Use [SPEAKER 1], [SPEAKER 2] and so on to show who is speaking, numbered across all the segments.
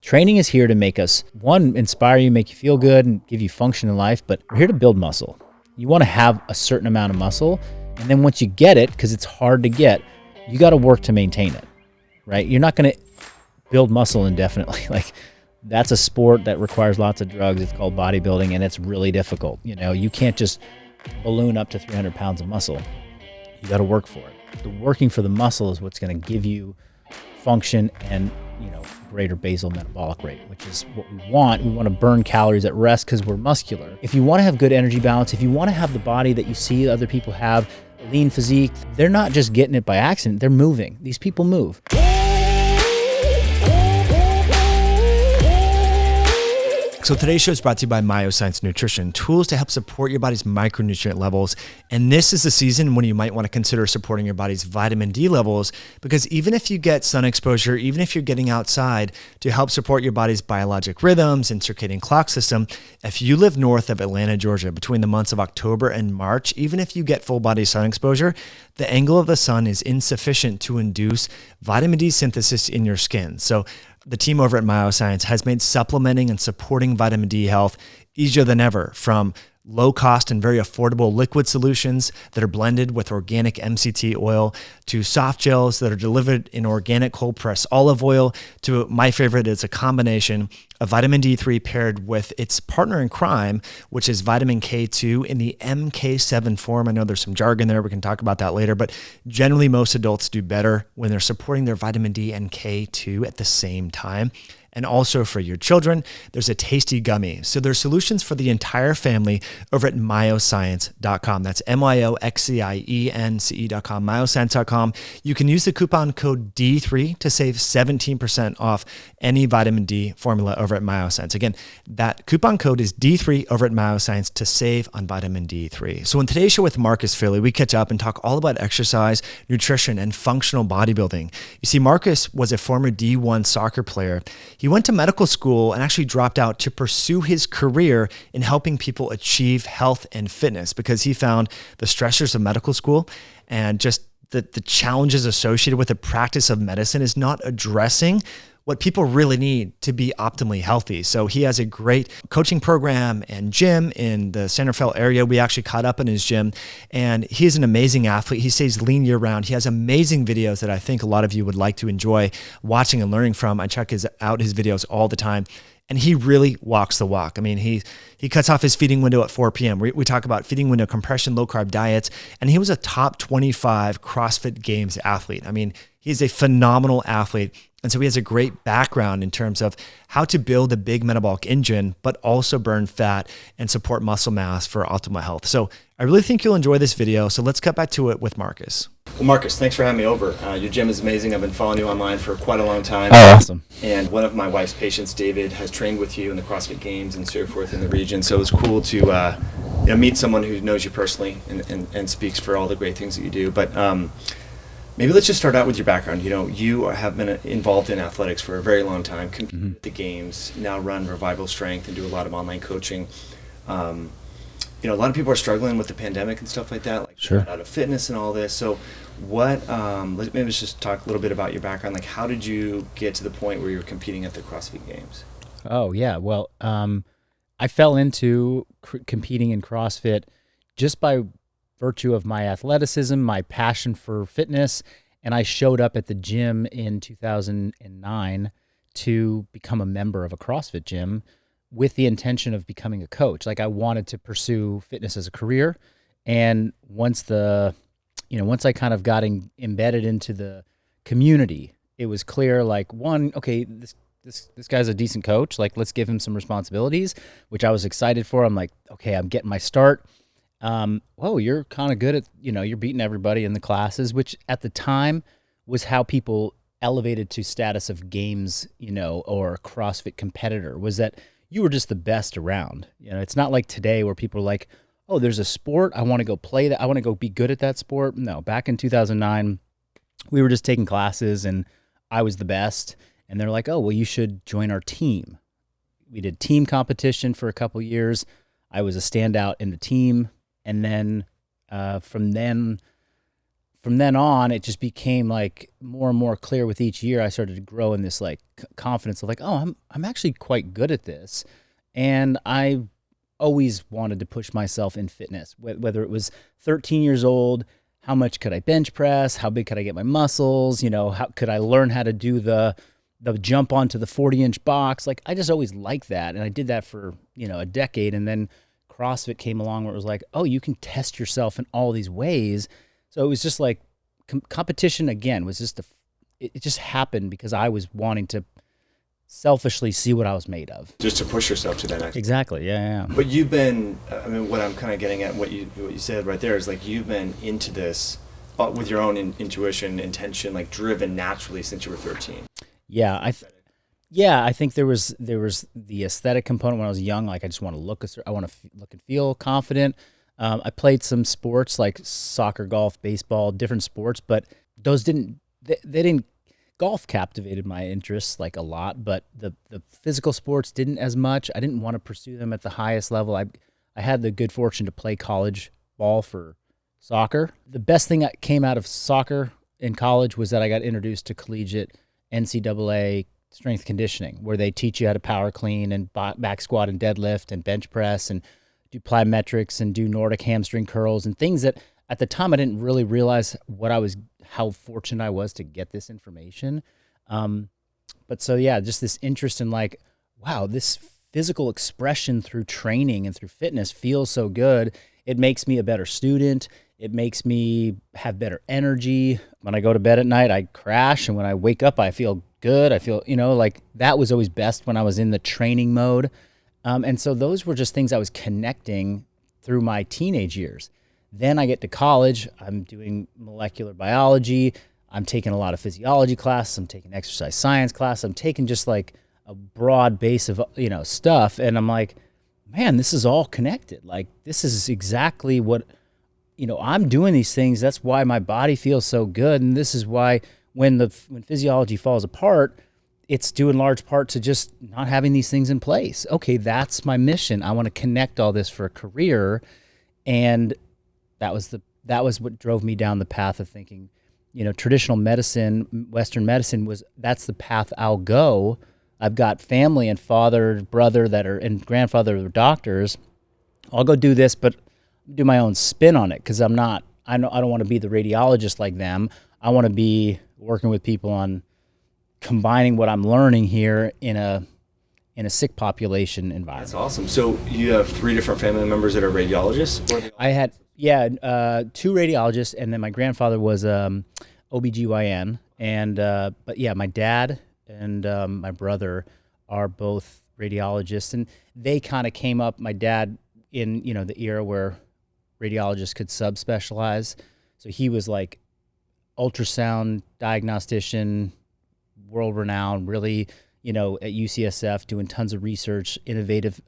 [SPEAKER 1] Training is here to make us, one, inspire you, make you feel good, and give you function in life, but we're here to build muscle. You want to have a certain amount of muscle, and then once you get it, because it's hard to get, you got to work to maintain it, right? You're not going to build muscle indefinitely. Like, that's a sport that requires lots of drugs. It's called bodybuilding, and it's really difficult. You know, you can't just balloon up to 300 pounds of muscle. You got to work for it. The working for the muscle is what's going to give you function and, you know, greater basal metabolic rate, which is what we want. We want to burn calories at rest because we're muscular. If you want to have good energy balance, if you want to have the body that you see other people have, lean physique, they're not just getting it by accident. They're moving. These people move.
[SPEAKER 2] So today's show is brought to you by Myoscience Nutrition, tools to help support your body's micronutrient levels. And this is the season when you might want to consider supporting your body's vitamin D levels, because even if you get sun exposure, even if you're getting outside to help support your body's biologic rhythms and circadian clock system, if you live north of Atlanta, Georgia, between the months of October and March, even if you get full body sun exposure, the angle of the sun is insufficient to induce vitamin D synthesis in your skin. So the team over at Myoscience has made supplementing and supporting vitamin D health easier than ever, from low cost and very affordable liquid solutions that are blended with organic MCT oil, to soft gels that are delivered in organic cold pressed olive oil, to my favorite is a combination of vitamin D3 paired with its partner in crime, which is vitamin K2 in the MK7 form. I know there's some jargon there. We can talk about that later, but generally most adults do better when they're supporting their vitamin D and K2 at the same time. And also for your children, there's a tasty gummy. So there's solutions for the entire family over at myoscience.com. That's MYOXCIENCE.com, myoscience.com. You can use the coupon code D3 to save 17% off any vitamin D formula over at Myoscience. Again, that coupon code is D3 over at Myoscience to save on vitamin D3. So in today's show with Marcus Philly, we catch up and talk all about exercise, nutrition, and functional bodybuilding. You see, Marcus was a former D1 soccer player. He went to medical school and actually dropped out to pursue his career in helping people achieve health and fitness, because he found the stressors of medical school and just the challenges associated with the practice of medicine is not addressing what people really need to be optimally healthy. So he has a great coaching program and gym in the San Rafael area. We actually caught up in his gym, and he's an amazing athlete. He stays lean year round. He has amazing videos that I think a lot of you would like to enjoy watching and learning from. I check out his videos all the time. And he really walks the walk. I mean, he cuts off his feeding window at 4 p.m. We talk about feeding window compression, low carb diets, and he was a top 25 CrossFit Games athlete. I mean, he's a phenomenal athlete. And so he has a great background in terms of how to build a big metabolic engine, but also burn fat and support muscle mass for optimal health. So I really think you'll enjoy this video. So let's cut back to it with Marcus. Well, Marcus, thanks for having me over. Your gym is amazing. I've been following you online for quite a long time.
[SPEAKER 1] Oh, awesome.
[SPEAKER 2] And one of my wife's patients, David, has trained with you in the CrossFit Games and so forth in the region. So it was cool to meet someone who knows you personally and speaks for all the great things that you do. But maybe let's just start out with your background. You know, you have been involved in athletics for a very long time, competed at the games, now run Revival Strength and do a lot of online coaching. You know, a lot of people are struggling with the pandemic and stuff like that, like
[SPEAKER 1] sure,
[SPEAKER 2] out of fitness and all this. So what, let's just talk a little bit about your background. Like, how did you get to the point where you were competing at the CrossFit Games?
[SPEAKER 1] Oh, yeah. Well, I fell into competing in CrossFit just by virtue of my athleticism, my passion for fitness, and I showed up at the gym in 2009 to become a member of a CrossFit gym with the intention of becoming a coach. Like, I wanted to pursue fitness as a career, and once I kind of got embedded into the community, it was clear, like, one, okay, this guy's a decent coach. Like, let's give him some responsibilities, which I was excited for. I'm like, okay, I'm getting my start. Whoa, you're kind of good at, you're beating everybody in the classes, which at the time was how people elevated to status of games, or CrossFit competitor, was that you were just the best around. It's not like today where people are like, oh, there's a sport, I want to go play that, I want to go be good at that sport. No, back in 2009, we were just taking classes and I was the best. And they're like, oh, well, you should join our team. We did team competition for a couple years. I was a standout in the team. And then from from then on, it just became like more and more clear with each year. I started to grow in this like confidence of like, oh, I'm actually quite good at this. And I always wanted to push myself in fitness, whether it was 13 years old, how much could I bench press? How big could I get my muscles? You know, how could I learn how to do the jump onto the 40-inch box? Like, I just always liked that. And I did that for, you know, a decade. And then CrossFit came along where it was like, oh, you can test yourself in all these ways. So it was just like competition again was just it just happened because I was wanting to selfishly see what I was made of.
[SPEAKER 2] Just to push yourself to that next.
[SPEAKER 1] Exactly. Yeah.
[SPEAKER 2] But you've been, I mean, what I'm kind of getting at, what you said right there is like you've been into this with your own intuition, intention, like driven naturally since you were 13.
[SPEAKER 1] Yeah. I think there was the aesthetic component when I was young. Like I just want to look and feel confident. I played some sports like soccer, golf, baseball, different sports, but those they didn't. Golf captivated my interests like a lot, but the physical sports didn't as much. I didn't want to pursue them at the highest level. I had the good fortune to play college ball for soccer. The best thing that came out of soccer in college was that I got introduced to collegiate NCAA strength conditioning, where they teach you how to power clean and back squat and deadlift and bench press and do plyometrics and do Nordic hamstring curls and things that at the time I didn't really realize how fortunate I was to get this information. But so yeah, just this interest in like, wow, this physical expression through training and through fitness feels so good. It makes me a better student. It makes me have better energy. When I go to bed at night, I crash. And when I wake up, I feel good. I feel, you know, like that was always best when I was in the training mode. And so those were just things I was connecting through my teenage years. Then I get to college, I'm doing molecular biology, I'm taking a lot of physiology classes, I'm taking exercise science classes, I'm taking just like a broad base of, you know, stuff. And I'm like, man, this is all connected. Like this is exactly what, you know, I'm doing these things. That's why my body feels so good. And this is why when physiology falls apart, it's due in large part to just not having these things in place. Okay, that's my mission. I want to connect all this for a career. And that was what drove me down the path of thinking, you know, traditional medicine, Western medicine that's the path I'll go. I've got family and father, brother and grandfather that are doctors. I'll go do this, but do my own spin on it because I don't want to be the radiologist like them. I want to be working with people on combining what I'm learning here in a sick population environment.
[SPEAKER 2] That's awesome. So you have 3 different family members that are radiologists?
[SPEAKER 1] I had, 2 radiologists, and then my grandfather was OBGYN. And, but yeah, my dad and my brother are both radiologists, and they kind of came up, my dad, in, you know, the era where radiologists could subspecialize. So he was like ultrasound diagnostician, world-renowned, really, you know, at UCSF doing tons of research, innovative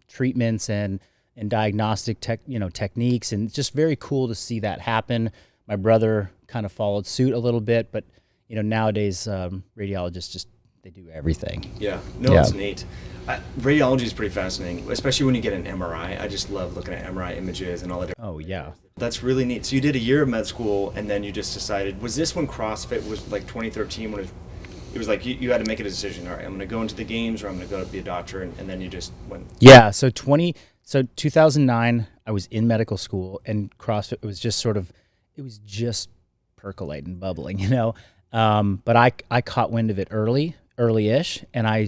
[SPEAKER 1] treatments and diagnostic techniques, and it's just very cool to see that happen. My brother kind of followed suit a little bit, but you know, nowadays radiologists they do everything.
[SPEAKER 2] Yeah, it's neat. Radiology is pretty fascinating, especially when you get an MRI. I just love looking at MRI images and all the different.
[SPEAKER 1] Oh yeah,
[SPEAKER 2] that's really neat. So you did a year of med school, and then you just decided. Was this when CrossFit was like 2013 when it was like you had to make a decision? All right, I'm going to go into the games, or I'm going to go to be a doctor, and then you just went.
[SPEAKER 1] Yeah, so 2009, I was in medical school, and CrossFit was just just percolating, bubbling, you know. But I caught wind of it early-ish, and I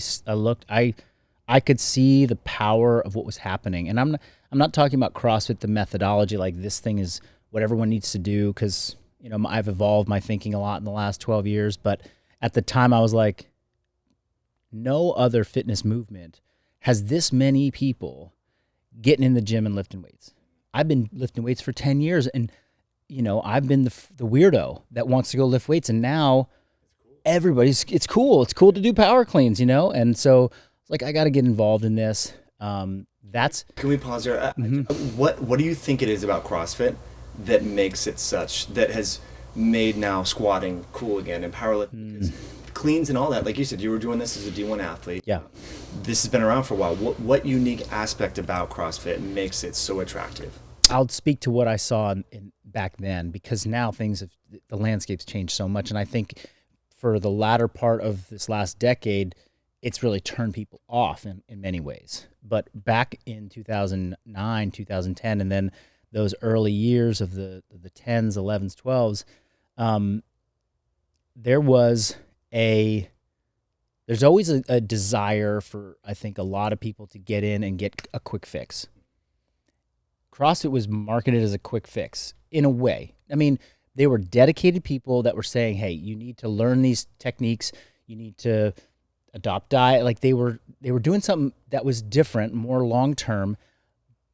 [SPEAKER 1] could see the power of what was happening. And I'm not talking about CrossFit, the methodology, like this thing is what everyone needs to do, because you know I've evolved my thinking a lot in the last 12 years. But at the time, I was like, no other fitness movement has this many people getting in the gym and lifting weights. I've been lifting weights for 10 years, and you know, I've been the weirdo that wants to go lift weights, and now it's cool. It's cool to do power cleans, you know? And so it's like, I got to get involved in this. Can
[SPEAKER 2] we pause there? What do you think it is about CrossFit that makes it that has made now squatting cool again and powerlifting? Because cleans and all that, like you said, you were doing this as a D1 athlete.
[SPEAKER 1] Yeah.
[SPEAKER 2] This has been around for a while. What unique aspect about CrossFit makes it so attractive?
[SPEAKER 1] I'll speak to what I saw back then, because now the landscape's changed so much. And I think for the latter part of this last decade, it's really turned people off in many ways. But back in 2009, 2010, and then those early years of the 10s, 11s, 12s, there's always a desire for, I think, a lot of people to get in and get a quick fix. CrossFit was marketed as a quick fix in a way. I mean, they were dedicated people that were saying, hey, you need to learn these techniques. You need to adopt diet. Like they were doing something that was different, more long-term,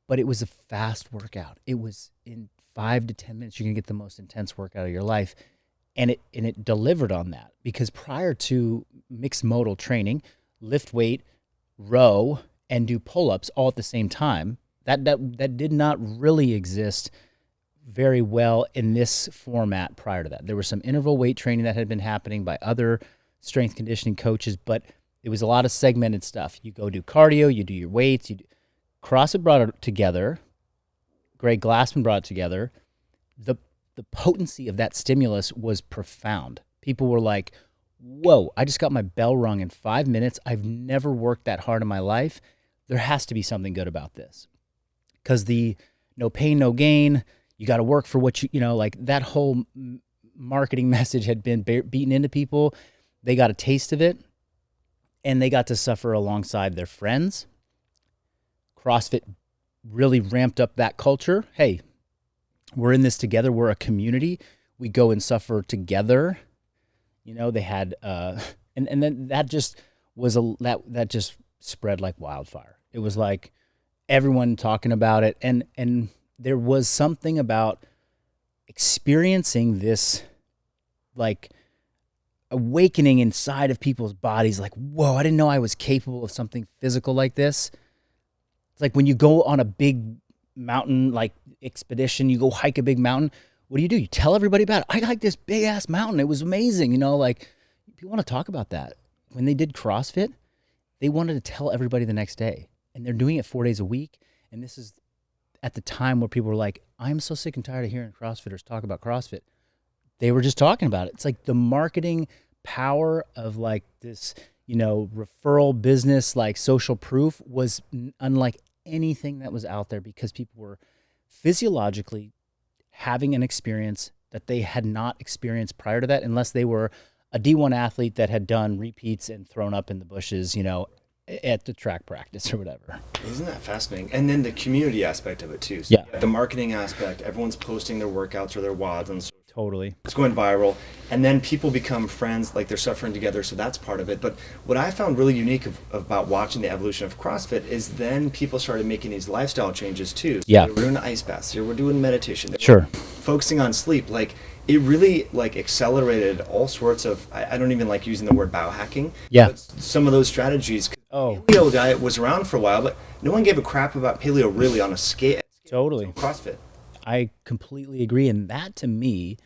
[SPEAKER 1] but it was a fast workout. It was in 5 to 10 minutes, you're going to get the most intense workout of your life. And it delivered on that, because prior to mixed modal training, lift weight, row, and do pull-ups all at the same time, that did not really exist very well in this format prior to that. There was some interval weight training that had been happening by other strength conditioning coaches, but it was a lot of segmented stuff. You go do cardio, you do your weights. CrossFit brought it together. Greg Glassman brought it together. The potency of that stimulus was profound. People were like, whoa, I just got my bell rung in 5 minutes. I've never worked that hard in my life. There has to be something good about this. Because the no pain, no gain, you got to work for what like that whole marketing message had been beaten into people. They got a taste of it, and they got to suffer alongside their friends. CrossFit really ramped up that culture. Hey, we're in this together. We're a community. We go and suffer together. They had, and then that just was that just spread like wildfire. It was like everyone talking about it, and there was something about experiencing this like awakening inside of people's bodies, like, whoa, I didn't know I was capable of something physical like this. It's like when you go on a big mountain like expedition, you go hike a big mountain. What do? You tell everybody about it. I hiked this big ass mountain. It was amazing. Like people want to talk about that. When they did CrossFit, they wanted to tell everybody the next day. And they're doing it 4 days a week. And this is at the time where people were like, I'm so sick and tired of hearing CrossFitters talk about CrossFit. They were just talking about it. It's like the marketing power of like this, referral business, like social proof, was unlike anything that was out there, because people were physiologically having an experience that they had not experienced prior to that, unless they were a D1 athlete that had done repeats and thrown up in the bushes, at the track practice or whatever.
[SPEAKER 2] Isn't that fascinating? And then the community aspect of it too. So
[SPEAKER 1] yeah.
[SPEAKER 2] The marketing aspect, everyone's posting their workouts or their WODs and
[SPEAKER 1] totally.
[SPEAKER 2] It's going viral. And then people become friends, like they're suffering together. So that's part of it. But what I found really unique about watching the evolution of CrossFit is then people started making these lifestyle changes too. So
[SPEAKER 1] yeah.
[SPEAKER 2] They were doing ice baths. They were doing meditation.
[SPEAKER 1] Sure.
[SPEAKER 2] Focusing on sleep. Like it really like accelerated all sorts of, I don't even like using the word biohacking.
[SPEAKER 1] Yeah.
[SPEAKER 2] But some of those strategies.
[SPEAKER 1] Oh.
[SPEAKER 2] Paleo diet was around for a while, but no one gave a crap about paleo really on a scale.
[SPEAKER 1] Totally.
[SPEAKER 2] CrossFit.
[SPEAKER 1] I completely agree. And that to me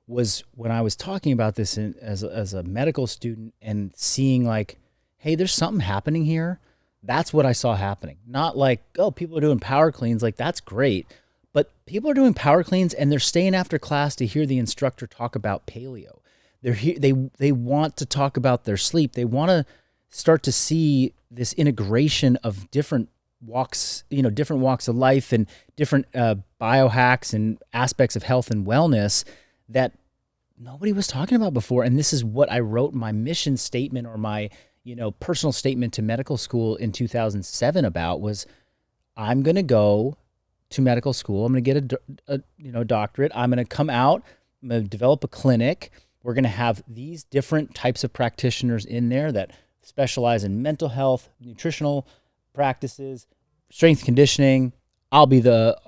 [SPEAKER 1] was when I was talking about this as a medical student and seeing like, hey, there's something happening here. That's what I saw happening. Not like, oh, people are doing power cleans. Like, that's great. But people are doing power cleans and they're staying after class to hear the instructor talk about paleo. They want to talk about their sleep. They want to start to see this integration of different walks of life and different biohacks and aspects of health and wellness that nobody was talking about before. And this is what I wrote my mission statement or my, personal statement to medical school in 2007 about was, I'm going to go to medical school. I'm going to get a doctorate. I'm going to come out. I'm going to develop a clinic. We're going to have these different types of practitioners in there that specialize in mental health, nutritional practices, strength conditioning. I'll be the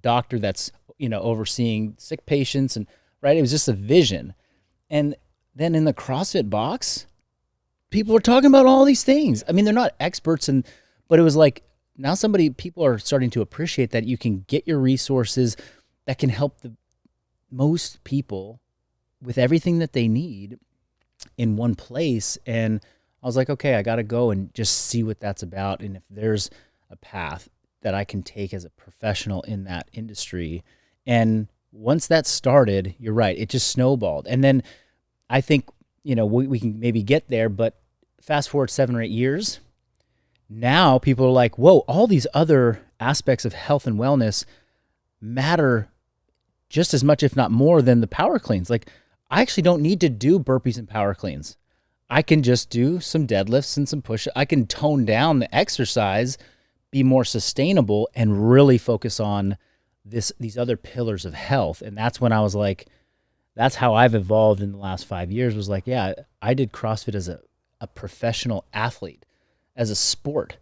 [SPEAKER 1] doctor that's, overseeing sick patients, and right. It was just a vision. And then in the CrossFit box, people were talking about all these things. I mean, they're not experts, but it was like now people are starting to appreciate that you can get your resources that can help the most people with everything that they need in one place. And I was like, okay, I got to go and just see what that's about. And if there's a path, that I can take as a professional in that industry. And once that started, you're right, it just snowballed. And then I think, we can maybe get there, but fast forward 7 or 8 years, now people are like, whoa, all these other aspects of health and wellness matter just as much, if not more, than the power cleans. Like, I actually don't need to do burpees and power cleans. I can just do some deadlifts and some push. I can tone down the exercise, be more sustainable, and really focus on these other pillars of health. And that's when I was like, that's how I've evolved in the last 5 years, was like, yeah, I did CrossFit as a professional athlete, as a sport.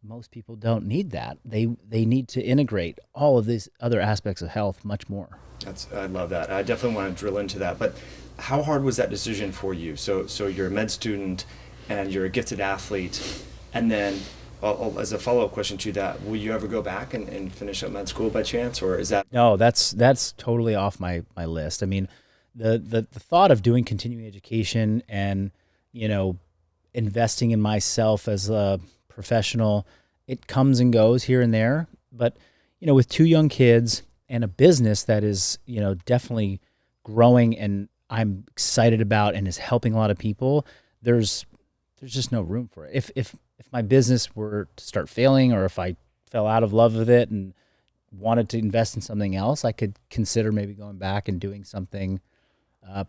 [SPEAKER 1] Most people don't need that. They need to integrate all of these other aspects of health much more.
[SPEAKER 2] I love that. I definitely want to drill into that. But how hard was that decision for you? So you're a med student and you're a gifted athlete, and then as a follow-up question to that, will you ever go back and finish up med school by chance, or is that?
[SPEAKER 1] No, that's totally off my list. I mean, the thought of doing continuing education and, investing in myself as a professional, it comes and goes here and there. But, with 2 young kids and a business that is, definitely growing and I'm excited about and is helping a lot of people, there's just no room for it. If my business were to start failing, or if I fell out of love with it and wanted to invest in something else, I could consider maybe going back and doing something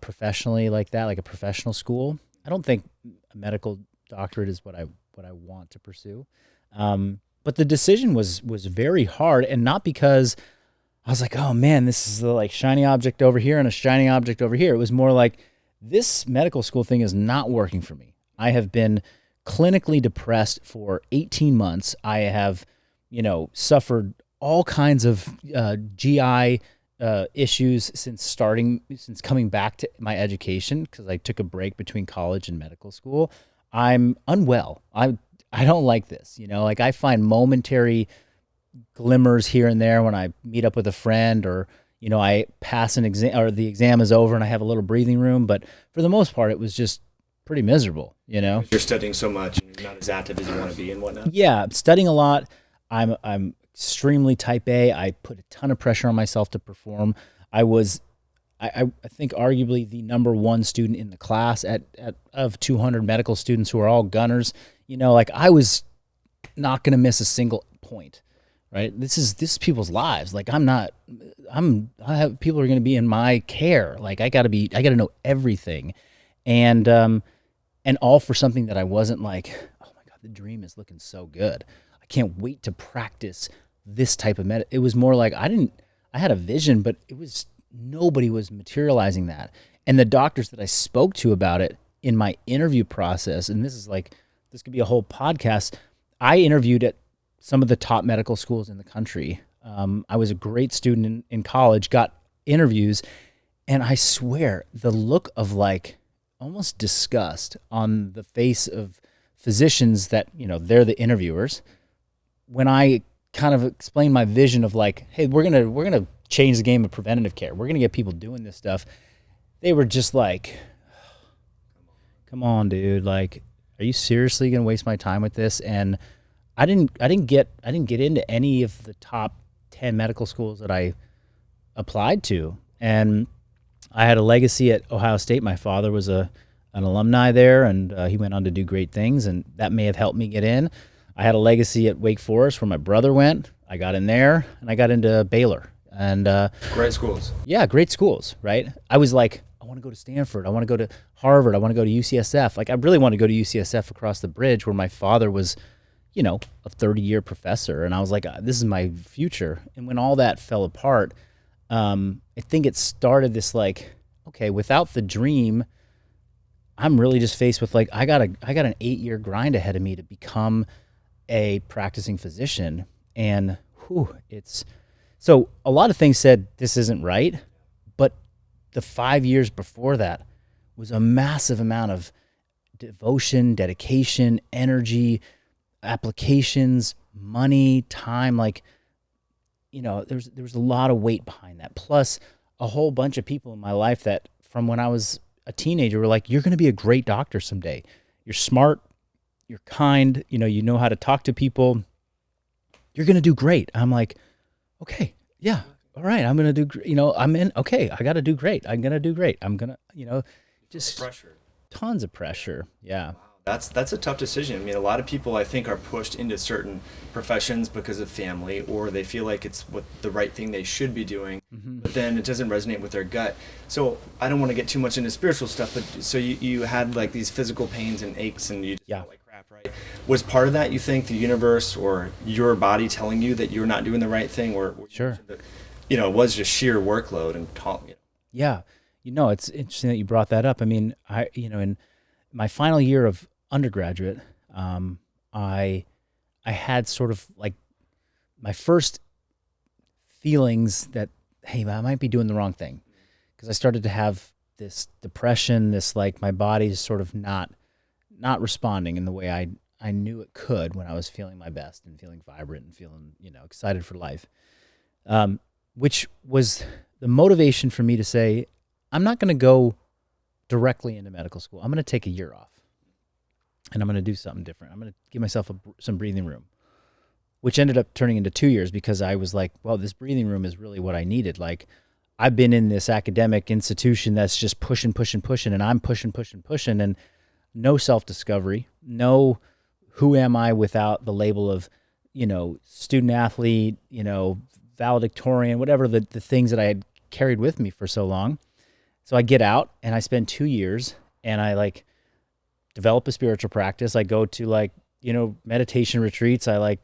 [SPEAKER 1] professionally like that, like a professional school. I don't think a medical doctorate is what I want to pursue. But the decision was very hard, and not because I was like, oh man, this is the like shiny object over here and a shiny object over here. It was more like, this medical school thing is not working for me. I have been clinically depressed for 18 months. I have, suffered all kinds of GI issues since coming back to my education, because I took a break between college and medical school. I'm unwell. I don't like this, like I find momentary glimmers here and there when I meet up with a friend, or, I pass an exam, or the exam is over and I have a little breathing room. But for the most part, it was just pretty miserable,
[SPEAKER 2] You're studying so much and you're not as active as you want to be and whatnot.
[SPEAKER 1] Yeah, I'm studying a lot. I'm extremely type A. I put a ton of pressure on myself to perform. I think arguably the number 1 student in the class of 200 medical students who are all gunners. Like, I was not going to miss a single point, right? This is people's lives. Like, people are going to be in my care. Like, I got to know everything. And all for something that I wasn't like, oh my God, the dream is looking so good. I can't wait to practice this type of it was more like, I had a vision, but nobody was materializing that. And the doctors that I spoke to about it in my interview process, and this could be a whole podcast. I interviewed at some of the top medical schools in the country. I was a great student in college, got interviews, and I swear the look of like almost disgust on the face of physicians that, they're the interviewers, when I kind of explained my vision of like, hey, we're gonna change the game of preventative care. We're gonna get people doing this stuff. They were just like, come on, dude. Like, are you seriously gonna waste my time with this? And I didn't get into any of the top 10 medical schools that I applied to. And I had a legacy at Ohio State. My father was an alumni there, and he went on to do great things, and that may have helped me get in. I had a legacy at Wake Forest where my brother went. I got in there, and I got into Baylor. And
[SPEAKER 2] great schools.
[SPEAKER 1] Yeah, great schools, right? I was like, I want to go to Stanford. I want to go to Harvard. I want to go to UCSF. Like, I really want to go to UCSF across the bridge where my father was, a 30-year professor. And I was like, this is my future. And when all that fell apart, I think it started this like, okay, without the dream, I'm really just faced with like, I got an 8-year grind ahead of me to become a practicing physician. And so a lot of things said this isn't right, but the 5 years before that was a massive amount of devotion, dedication, energy, applications, money, time. Like, there was a lot of weight behind that. Plus a whole bunch of people in my life that from when I was a teenager were like, you're going to be a great doctor someday. You're smart, you're kind, you know how to talk to people, you're going to do great. I'm like, okay, yeah. All right. I'm going to do, I'm in, okay. I got to do great. I'm going to do great. I'm going to, just
[SPEAKER 2] Pressure.
[SPEAKER 1] tons of pressure. Yeah.
[SPEAKER 2] That's a tough decision. I mean, a lot of people I think are pushed into certain professions because of family, or they feel like it's what the right thing they should be doing, but then it doesn't resonate with their gut. So I don't want to get too much into spiritual stuff, but so you had like these physical pains and aches, and you just felt like crap, right? Was part of that, you think, the universe or your body telling you that you're not doing the right thing, or
[SPEAKER 1] Sure.
[SPEAKER 2] It was just sheer workload and
[SPEAKER 1] Yeah. It's interesting that you brought that up. I mean, in my final year of undergraduate, I had sort of like my first feelings that, hey, I might be doing the wrong thing, because I started to have this depression, this like my body's sort of not responding in the way I knew it could when I was feeling my best and feeling vibrant and feeling, excited for life, which was the motivation for me to say, I'm not going to go directly into medical school. I'm going to take a year off. And I'm going to do something different. I'm going to give myself some breathing room, which ended up turning into 2 years, because I was like, well, this breathing room is really what I needed. Like, I've been in this academic institution that's just pushing, and I'm pushing, and no self-discovery, no who am I without the label of, student athlete, valedictorian, whatever the things that I had carried with me for so long. So I get out and I spend 2 years and I like develop a spiritual practice. I go to meditation retreats. I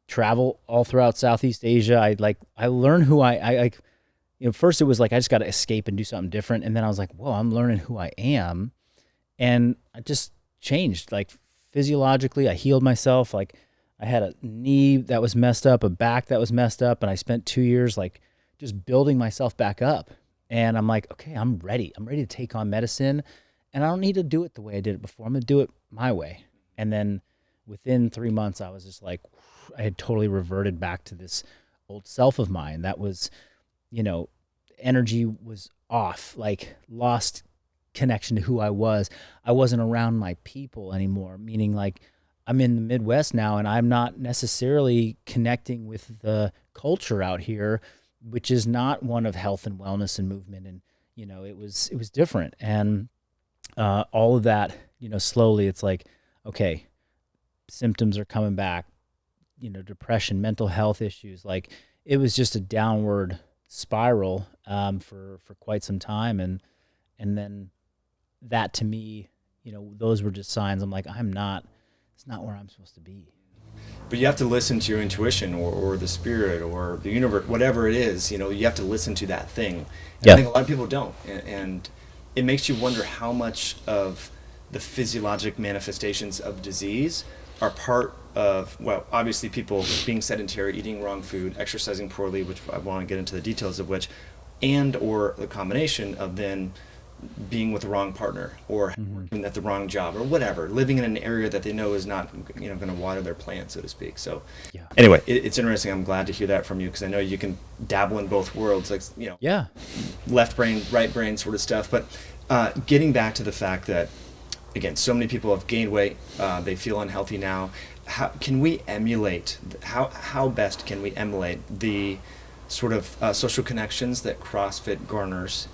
[SPEAKER 1] travel all throughout Southeast Asia. I learn who I first it was like, I just got to escape and do something different. And then I was like, whoa, I'm learning who I am. And I just changed, like physiologically. I healed myself. Like, I had a knee that was messed up, a back that was messed up. And I spent 2 years like just building myself back up. And I'm like, okay, I'm ready. I'm ready to take on medicine. And I don't need to do it the way I did it before. I'm going to do it my way. And then within 3 months, I was just like, I had totally reverted back to this old self of mine that was, energy was off, like lost connection to who I was. I wasn't around my people anymore, meaning like I'm in the Midwest now and I'm not necessarily connecting with the culture out here, which is not one of health and wellness and movement. And, it was different. And all of that, slowly it's like, okay, symptoms are coming back, depression, mental health issues. Like, it was just a downward spiral for quite some time. And then that to me, those were just signs. I'm like, it's not where I'm supposed to be.
[SPEAKER 2] But you have to listen to your intuition or the spirit or the universe, whatever it is, you have to listen to that thing. And I think a lot of people don't. And it makes you wonder how much of the physiologic manifestations of disease are part of, well, obviously people being sedentary, eating wrong food, exercising poorly, which I want to get into the details of which, and or the combination of then being with the wrong partner or working at the wrong job or whatever, living in an area that they know is not, going to water their plant, so to speak. So anyway, it's interesting. I'm glad to hear that from you, because I know you can dabble in both worlds, like, left brain, right brain sort of stuff. But getting back to the fact that, again, so many people have gained weight, they feel unhealthy now. How can we emulate, how best can we emulate the sort of social connections that CrossFit garners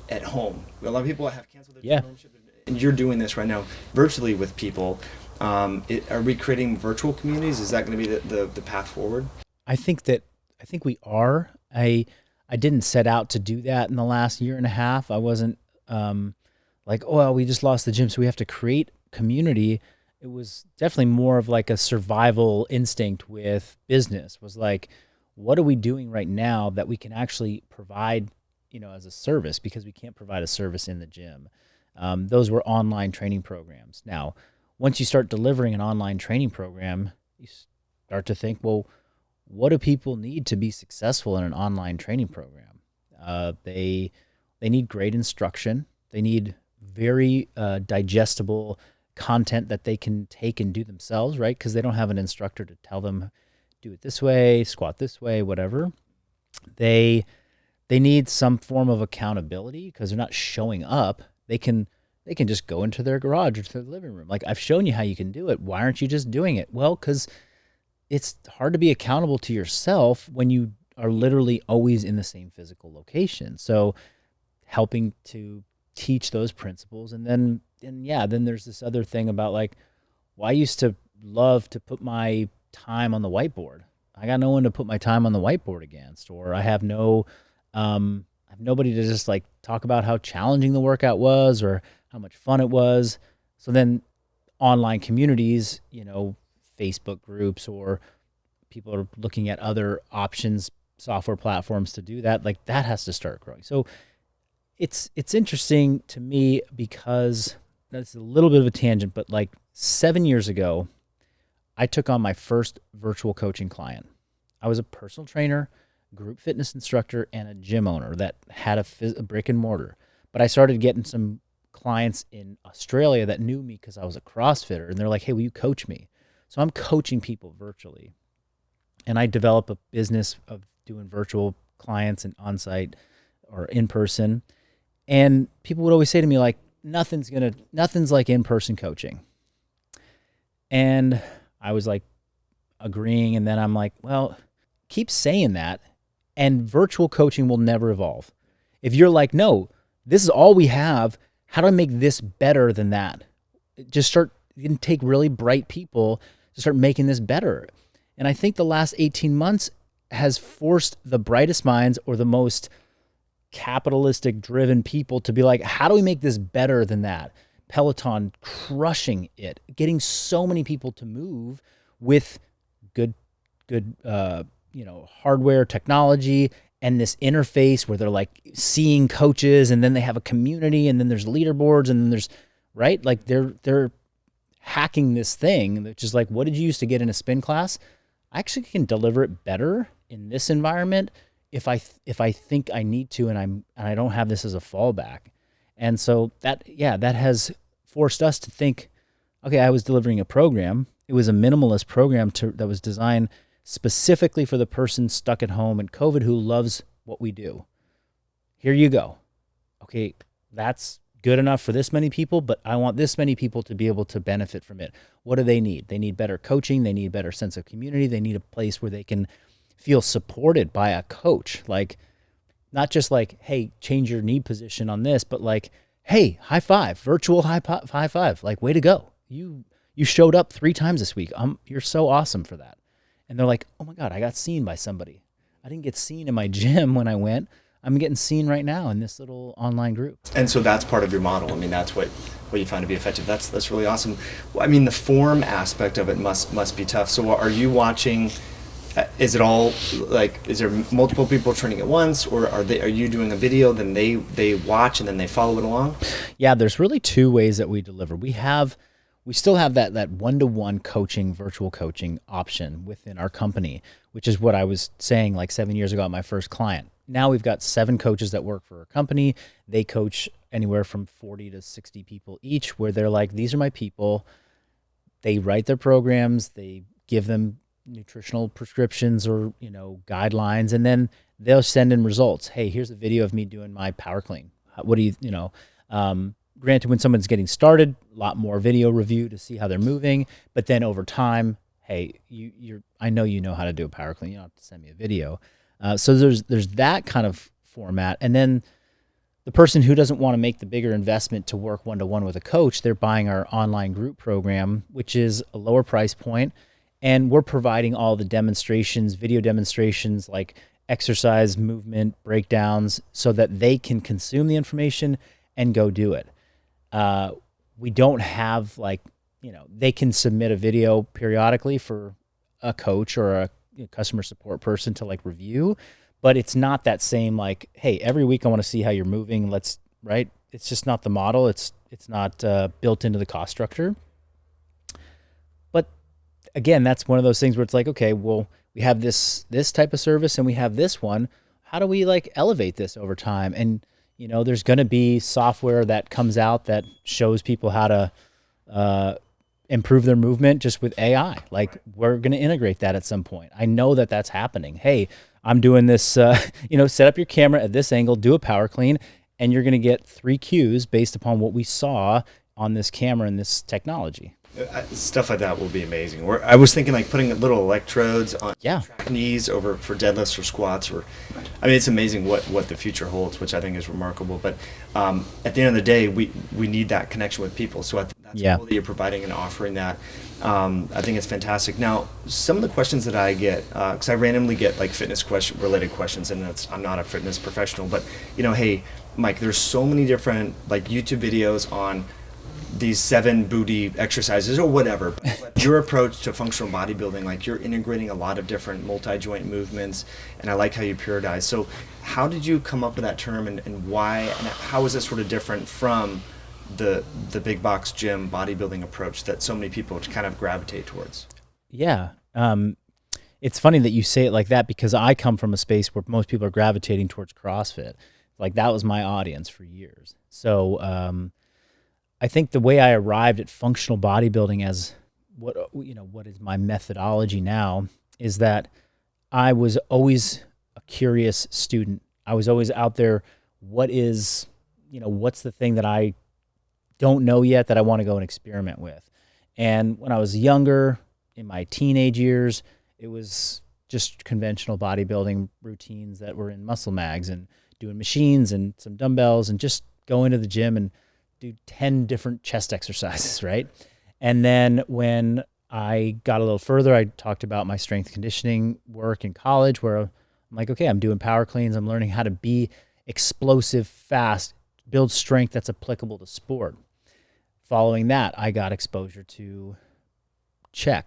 [SPEAKER 2] at home? A lot of people have canceled their gym membership, and you're doing this right now virtually with people. Are we creating virtual communities? Is that going to be the path forward?
[SPEAKER 1] I think we are. I didn't set out to do that in the last year and a half. I wasn't like, oh, well, we just lost the gym, so we have to create community. It was definitely more of like a survival instinct with business, was like, what are we doing right now that we can actually provide, as a service, because we can't provide a service in the gym. Those were online training programs. Now, once you start delivering an online training program, you start to think, well, what do people need to be successful in an online training program? They need great instruction. They need very digestible content that they can take and do themselves, right? Because they don't have an instructor to tell them, do it this way, squat this way, whatever. They need some form of accountability, because they're not showing up. They can just go into their garage or to their living room. Like, I've shown you how you can do it. Why aren't you just doing it? Well, because it's hard to be accountable to yourself when you are literally always in the same physical location. So helping to teach those principles. And then there's this other thing about like, well, I used to love to put my time on the whiteboard. I got no one to put my time on the whiteboard against, or I have nobody to just like talk about how challenging the workout was or how much fun it was. So then online communities, Facebook groups, or people are looking at other options, software platforms to do that. Like that has to start growing. So it's interesting to me because that's a little bit of a tangent, but like 7 years ago, I took on my first virtual coaching client. I was a personal trainer, group fitness instructor, and a gym owner that had a brick and mortar. But I started getting some clients in Australia that knew me because I was a CrossFitter, and they're like, hey, will you coach me? So I'm coaching people virtually. And I develop a business of doing virtual clients and on-site or in-person. And people would always say to me like, nothing's like in-person coaching. And I was like agreeing. And then I'm like, well, keep saying that. And virtual coaching will never evolve. If you're like, no, this is all we have. How do I make this better than that? You can take really bright people to start making this better. And I think the last 18 months has forced the brightest minds or the most capitalistic driven people to be like, how do we make this better than that? Peloton crushing it, getting so many people to move with good hardware technology and this interface where they're like seeing coaches, and then they have a community, and then there's leaderboards, and then there's right, like they're hacking this thing, which is like, what did you used to get in a spin class? I actually can deliver it better in this environment if I think I need to, and I don't have this as a fallback. And so that has forced us to think, okay, I was delivering a program. It was a minimalist program that was designed specifically for the person stuck at home in COVID who loves what we do. Here you go. Okay, that's good enough for this many people, but I want this many people to be able to benefit from it. What do they need? They need better coaching. They need a better sense of community. They need a place where they can feel supported by a coach. Like, not just like, hey, change your knee position on this, but like, hey, high five, virtual high five. Like, way to go. You showed up 3 times this week. You're so awesome for that. And they're like, oh my God, I got seen by somebody. I didn't get seen in my gym when I went. I'm getting seen right now in this little online group.
[SPEAKER 2] And so that's part of your model. I mean, that's what you find to be effective. That's really awesome. I mean, the form aspect of it must be tough. So are you watching, is it all like, is there multiple people training at once, or are you doing a video, then they watch and then they follow it along?
[SPEAKER 1] Yeah, there's really 2 ways that we deliver. We still have that one-to-one coaching, virtual coaching option within our company, which is what I was saying like 7 years ago at my first client. Now we've got 7 coaches that work for our company. They coach anywhere from 40 to 60 people each, where they're like, these are my people. They write their programs. They give them nutritional prescriptions or, guidelines, and then they'll send in results. Hey, here's a video of me doing my power clean. What do you, granted, when someone's getting started, a lot more video review to see how they're moving. But then over time, hey, I know you know how to do a power clean. You don't have to send me a video. So there's that kind of format. And then the person who doesn't want to make the bigger investment to work one-to-one with a coach, they're buying our online group program, which is a lower price point. And we're providing all the demonstrations, video demonstrations, like exercise, movement, breakdowns, so that they can consume the information and go do it. We don't have they can submit a video periodically for a coach or a customer support person to review, but it's not that same hey, every week I want to see how you're moving. Right? It's just not the model. It's not built into the cost structure. But again, that's one of those things where it's okay, well, we have this type of service and we have this one. How do we elevate this over time? And there's going to be software that comes out that shows people how to improve their movement just with AI. We're going to integrate that at some point. I know that that's happening. Hey, I'm doing this, set up your camera at this angle, do a power clean, and you're going to get 3 cues based upon what we saw on this camera and this technology.
[SPEAKER 2] Stuff like that will be amazing. I was thinking like putting little electrodes on
[SPEAKER 1] Yeah.
[SPEAKER 2] track knees over for deadlifts or squats, or I mean, it's amazing what the future holds, which I think is remarkable. But at the end of the day, we need that connection with people. So that's cool that you're providing and offering that. I think it's fantastic. Now, some of the questions that I get, because I randomly get like fitness related questions, and I'm not a fitness professional, but hey, Mike, there's so many different like YouTube videos on these 7 booty exercises or whatever, but your approach to functional bodybuilding, like you're integrating a lot of different multi-joint movements, and I like how you periodize. So how did you come up with that term, and why, and how is it sort of different from the big box gym bodybuilding approach that so many people kind of gravitate towards?
[SPEAKER 1] Yeah. It's funny that you say it like that, because I come from a space where most people are gravitating towards CrossFit. Like that was my audience for years. So, I think the way I arrived at functional bodybuilding as what is my methodology now is that I was always a curious student. I was always out there. What's the thing that I don't know yet that I want to go and experiment with? And when I was younger, in my teenage years, it was just conventional bodybuilding routines that were in muscle mags and doing machines and some dumbbells and just going to the gym and do 10 different chest exercises, right? And then when I got a little further, I talked about my strength conditioning work in college, where I'm like, okay, I'm doing power cleans. I'm learning how to be explosive, fast, build strength that's applicable to sport. Following that, I got exposure to Check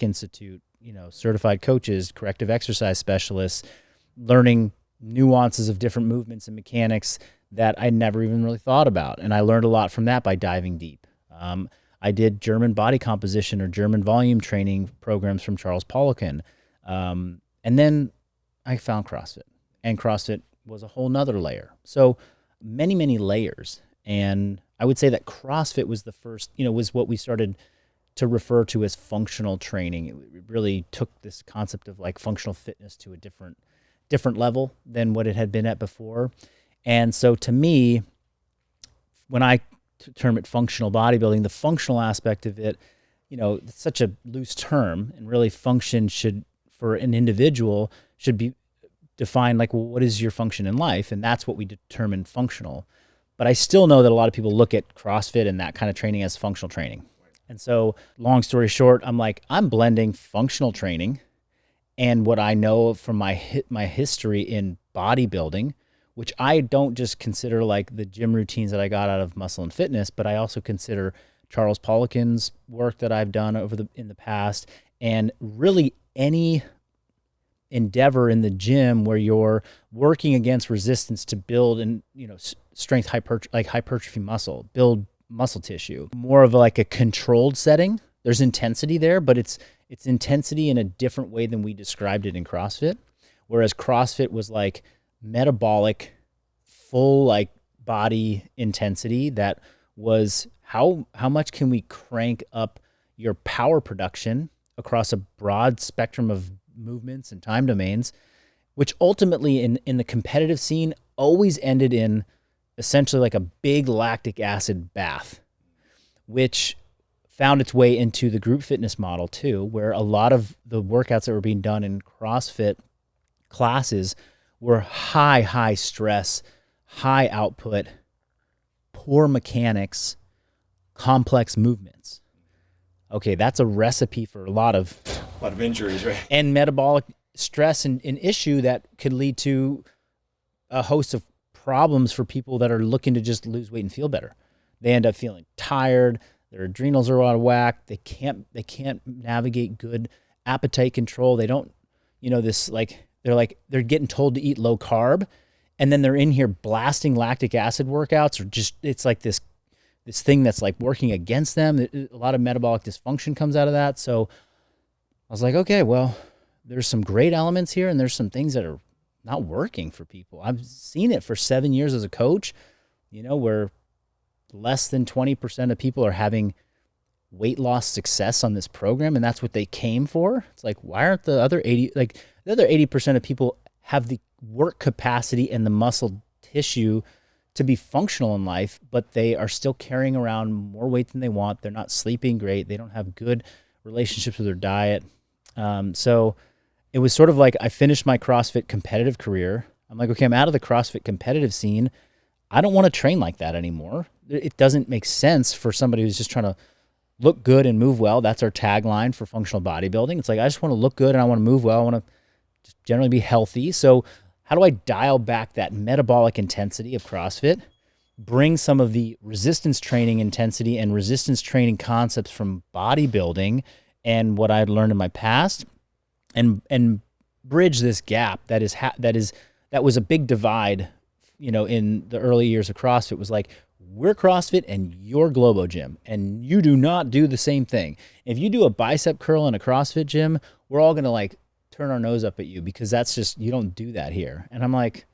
[SPEAKER 1] Institute, certified coaches, corrective exercise specialists, learning nuances of different movements and mechanics that I never even really thought about. And I learned a lot from that by diving deep. I did German body composition or German volume training programs from Charles Poliquin. And then I found CrossFit, and CrossFit was a whole nother layer. So many, many layers. And I would say that CrossFit was the first, was what we started to refer to as functional training. It really took this concept of like functional fitness to a different level than what it had been at before. And so to me, when I term it functional bodybuilding, the functional aspect of it, it's such a loose term, and really function for an individual should be defined like, well, what is your function in life? And that's what we determine functional. But I still know that a lot of people look at CrossFit and that kind of training as functional training. And so long story short, I'm blending functional training and what I know from my history in bodybuilding, which I don't just consider like the gym routines that I got out of Muscle and Fitness, but I also consider Charles Poliquin's work that I've done in the past, and really any endeavor in the gym where you're working against resistance to build and strength hypertrophy muscle, build muscle tissue, more of like a controlled setting. There's intensity there, but it's intensity in a different way than we described it in CrossFit. Whereas CrossFit was like metabolic, full like body intensity that was how much can we crank up your power production across a broad spectrum of movements and time domains, which ultimately in the competitive scene always ended in essentially like a big lactic acid bath, which found its way into the group fitness model too, where a lot of the workouts that were being done in CrossFit classes were high stress, high output, poor mechanics, complex movements. Okay, that's a recipe for a lot of
[SPEAKER 2] injuries, right?
[SPEAKER 1] And metabolic stress and an issue that could lead to a host of problems for people that are looking to just lose weight and feel better. They end up feeling tired, their adrenals are out of whack, they can't navigate good appetite control. They don't, they're getting told to eat low carb, and then they're in here blasting lactic acid workouts, or just it's like this thing that's like working against them. A lot of metabolic dysfunction comes out of that. So I was like, okay, well, there's some great elements here, and there's some things that are not working for people. I've seen it for 7 years as a coach, where less than 20% of people are having weight loss success on this program, and that's what they came for. It's like, why aren't the other 80% of people have the work capacity and the muscle tissue to be functional in life, but they are still carrying around more weight than they want. They're not sleeping great. They don't have good relationships with their diet. So it was sort of like I finished my CrossFit competitive career. I'm like, okay, I'm out of the CrossFit competitive scene. I don't want to train like that anymore. It doesn't make sense for somebody who's just trying to look good and move well. That's our tagline for functional bodybuilding. It's like, I just want to look good and I want to move well. I want to just generally be healthy. So how do I dial back that metabolic intensity of CrossFit, bring some of the resistance training intensity and resistance training concepts from bodybuilding and what I'd learned in my past, and bridge this gap that was a big divide, in the early years of CrossFit. Was like, we're CrossFit and you're Globo Gym, and you do not do the same thing. If you do a bicep curl in a CrossFit gym, we're all going to turn our nose up at you, because that's just, you don't do that here. And I'm like,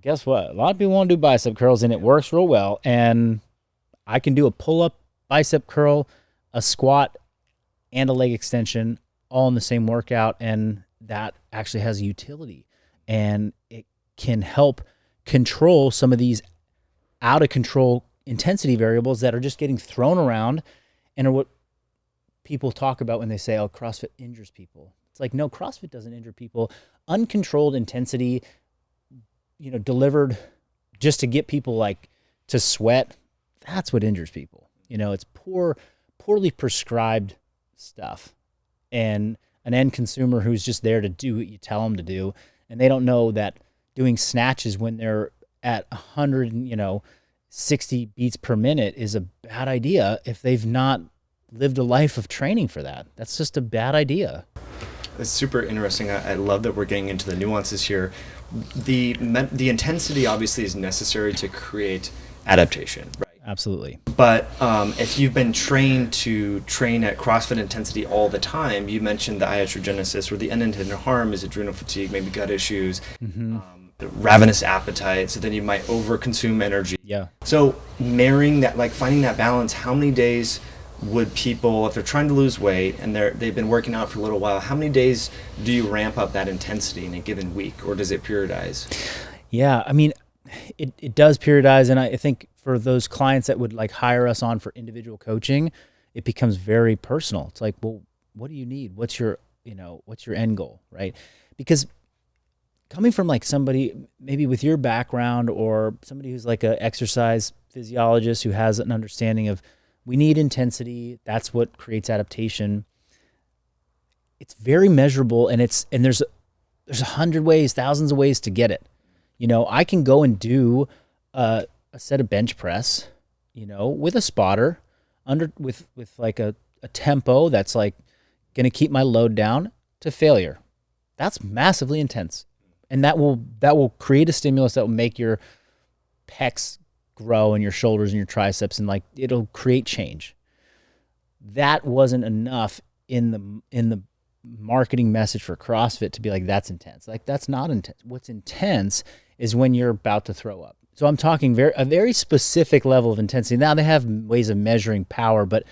[SPEAKER 1] guess what? A lot of people want to do bicep curls and it works real well. And I can do a pull-up bicep curl, a squat, and a leg extension all in the same workout. And that actually has utility, and it can help control some of these out of control intensity variables that are just getting thrown around and are what people talk about when they say, oh, CrossFit injures people. It's like, no, CrossFit doesn't injure people. Uncontrolled intensity, delivered just to get people to sweat, that's what injures people. It's poorly prescribed stuff, and an end consumer who's just there to do what you tell them to do. And they don't know that doing snatches when they're at 160 beats per minute is a bad idea if they've not lived a life of training for that. That's just a bad idea.
[SPEAKER 2] It's super interesting. I love that we're getting into the nuances here. The intensity obviously is necessary to create adaptation, right?
[SPEAKER 1] Absolutely.
[SPEAKER 2] But if you've been trained to train at CrossFit intensity all the time, you mentioned the iatrogenesis, or the unintended harm is adrenal fatigue, maybe gut issues, ravenous appetite, so then you might overconsume energy.
[SPEAKER 1] Yeah.
[SPEAKER 2] So marrying that, finding that balance, how many days would people, if they're trying to lose weight and they've been working out for a little while, how many days do you ramp up that intensity in a given week, or does it periodize?
[SPEAKER 1] Yeah, I mean, it does periodize, and I think for those clients that would hire us on for individual coaching, it becomes very personal. It's like, well, what do you need? What's your end goal, right? Because coming from somebody maybe with your background, or somebody who's an exercise physiologist who has an understanding of, we need intensity, that's what creates adaptation. It's very measurable, and there's 100 ways, thousands of ways to get it. I can go and do a set of bench press, with a spotter with a tempo that's going to keep my load down to failure. That's massively intense. And that will create a stimulus that will make your pecs grow, and your shoulders and your triceps, and it'll create change. That wasn't enough in the marketing message for CrossFit to be that's intense. That's not intense. What's intense is when you're about to throw up. So I'm talking a very specific level of intensity. Now they have ways of measuring power, but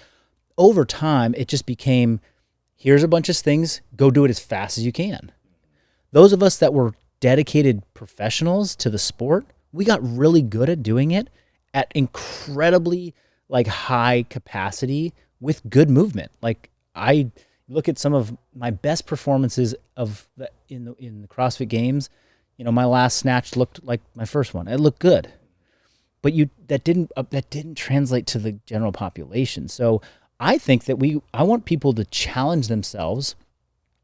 [SPEAKER 1] over time it just became, here's a bunch of things, go do it as fast as you can. Those of us that were dedicated professionals to the sport, we got really good at doing it at incredibly high capacity with good movement. I look at some of my best performances in the CrossFit Games. My last snatch looked like my first one. It looked good, but that didn't translate to the general population. So I think that I want people to challenge themselves.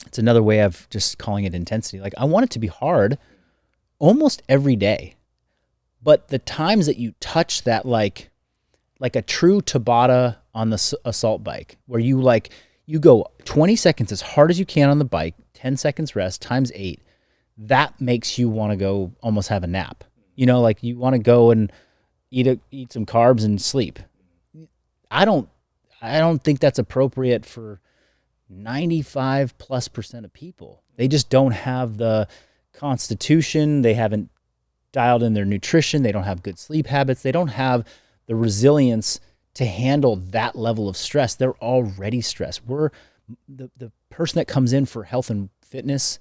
[SPEAKER 1] It's another way of just calling it intensity. I want it to be hard almost every day. But the times that you touch that, like a true Tabata on the assault bike, where you go 20 seconds as hard as you can on the bike, 10 seconds rest, times 8, that makes you want to go almost have a nap. You want to go and eat some carbs and sleep. I don't think that's appropriate for 95+% of people. They just don't have the constitution. They haven't dialed in their nutrition. They don't have good sleep habits. They don't have the resilience to handle that level of stress. They're already stressed. We're the person that comes in for health and fitness.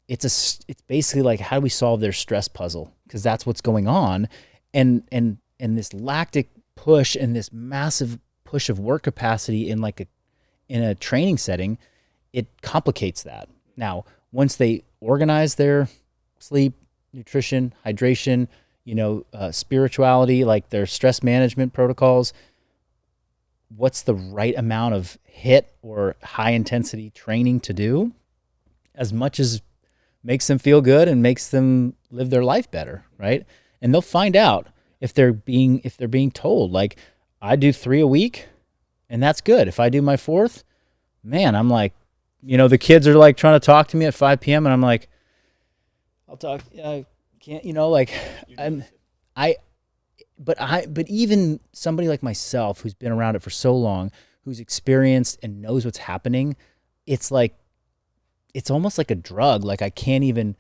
[SPEAKER 1] It's basically how do we solve their stress puzzle? Because that's what's going on. and this lactic push and this massive push of work capacity in in a training setting, it complicates that. Now, once they organize their sleep, nutrition, hydration, spirituality, like their stress management protocols, what's the right amount of HIIT or high intensity training to do, as much as makes them feel good and makes them live their life better, right? And they'll find out if they're being told, like, I do 3 a week and that's good. If I do my 4th, man, I'm like, the kids are like trying to talk to me at 5 p.m. and I'm like, I'll talk. I can't, but even somebody like myself who's been around it for so long, who's experienced and knows what's happening, it's almost like a drug. Like I don't even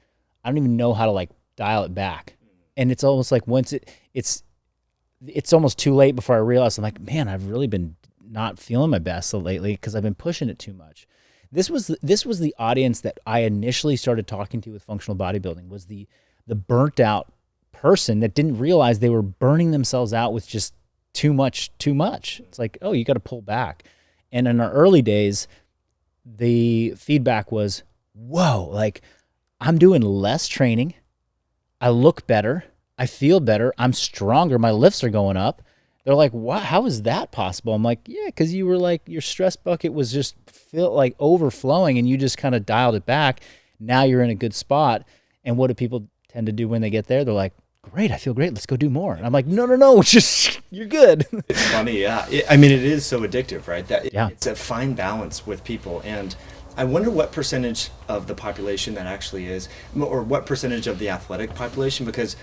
[SPEAKER 1] know how to like dial it back. And it's almost like once it's almost too late before I realize, I'm like, man, I've really been not feeling my best lately because I've been pushing it too much. This was the audience that I initially started talking to with functional bodybuilding, was the burnt out person that didn't realize they were burning themselves out with just too much. It's like, oh, you got to pull back. And in our early days, the feedback was, whoa, like I'm doing less training. I look better. I feel better. I'm stronger. My lifts are going up. They're like, wow, how is that possible? I'm like, yeah, because you were like, your stress bucket was just overflowing and you just kind of dialed it back. Now you're in a good spot. And what do people tend to do when they get there? They're like, great, I feel great. Let's go do more. And I'm like, no, just, you're good.
[SPEAKER 2] It's funny, yeah. It is so addictive, right? It's a fine balance with people. And I wonder what percentage of the population that actually is, or what percentage of the athletic population, because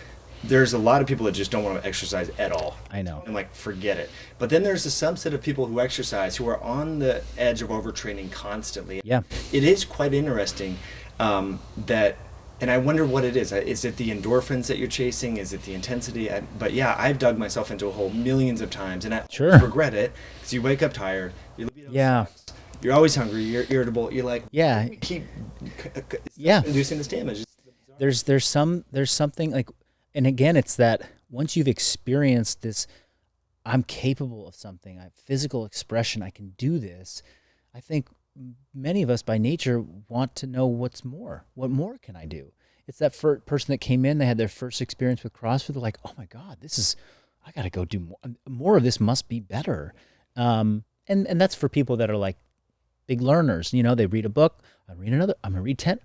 [SPEAKER 2] there's a lot of people that just don't want to exercise at all.
[SPEAKER 1] I know.
[SPEAKER 2] And like, forget it. But then there's a subset of people who exercise, who are on the edge of overtraining constantly.
[SPEAKER 1] Yeah.
[SPEAKER 2] It is quite interesting that, and I wonder what it is. Is it the endorphins that you're chasing? Is it the intensity? But yeah, I've dug myself into a hole millions of times, and I regret it, because you wake up tired, your libido sucks, you're always hungry, you're irritable, you're like, keep inducing this damage.
[SPEAKER 1] There's something like, and again, it's that once you've experienced this, I'm capable of something, I have physical expression, I can do this. I think many of us by nature want to know what more can I do? It's that first person that came in, they had their first experience with CrossFit. They're like, oh my God, I got to go do more of this, must be better. And that's for people that are like big learners. They read a book, I read another, I'm going to read 10.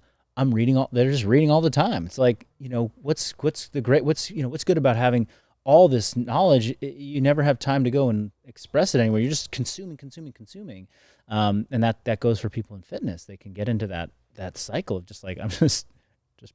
[SPEAKER 1] They're just reading all the time. It's like, what's good about having all this knowledge? You never have time to go and express it anywhere. You're just consuming. And that goes for people in fitness. They can get into that cycle of just like, I'm just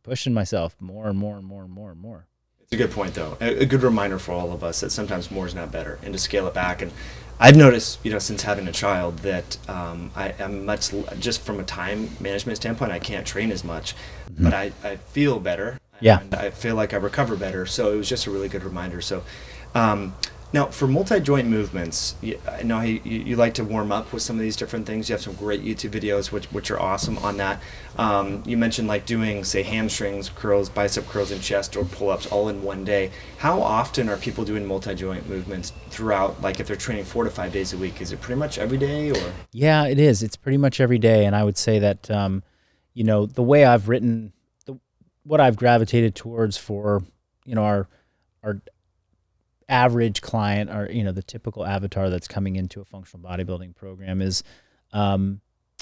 [SPEAKER 1] pushing myself more and more and more and more and more.
[SPEAKER 2] It's a good point, though. A good reminder for all of us that sometimes more is not better, and to scale it back. And I've noticed, since having a child, that I'm much, just from a time management standpoint, I can't train as much, but I feel better.
[SPEAKER 1] Yeah.
[SPEAKER 2] And I feel like I recover better. So it was just a really good reminder. So now for multi-joint movements, I know you like to warm up with some of these different things. You have some great YouTube videos, which are awesome on that. You mentioned like doing, say, hamstrings, curls, bicep curls, and chest or pull-ups all in one day. How often are people doing multi-joint movements throughout, like if they're training 4 to 5 days a week? Is it pretty much every day, or?
[SPEAKER 1] Yeah, it is. It's pretty much every day. And I would say that, the way I've written, what I've gravitated towards for, our average client, or the typical avatar that's coming into a functional bodybuilding program, is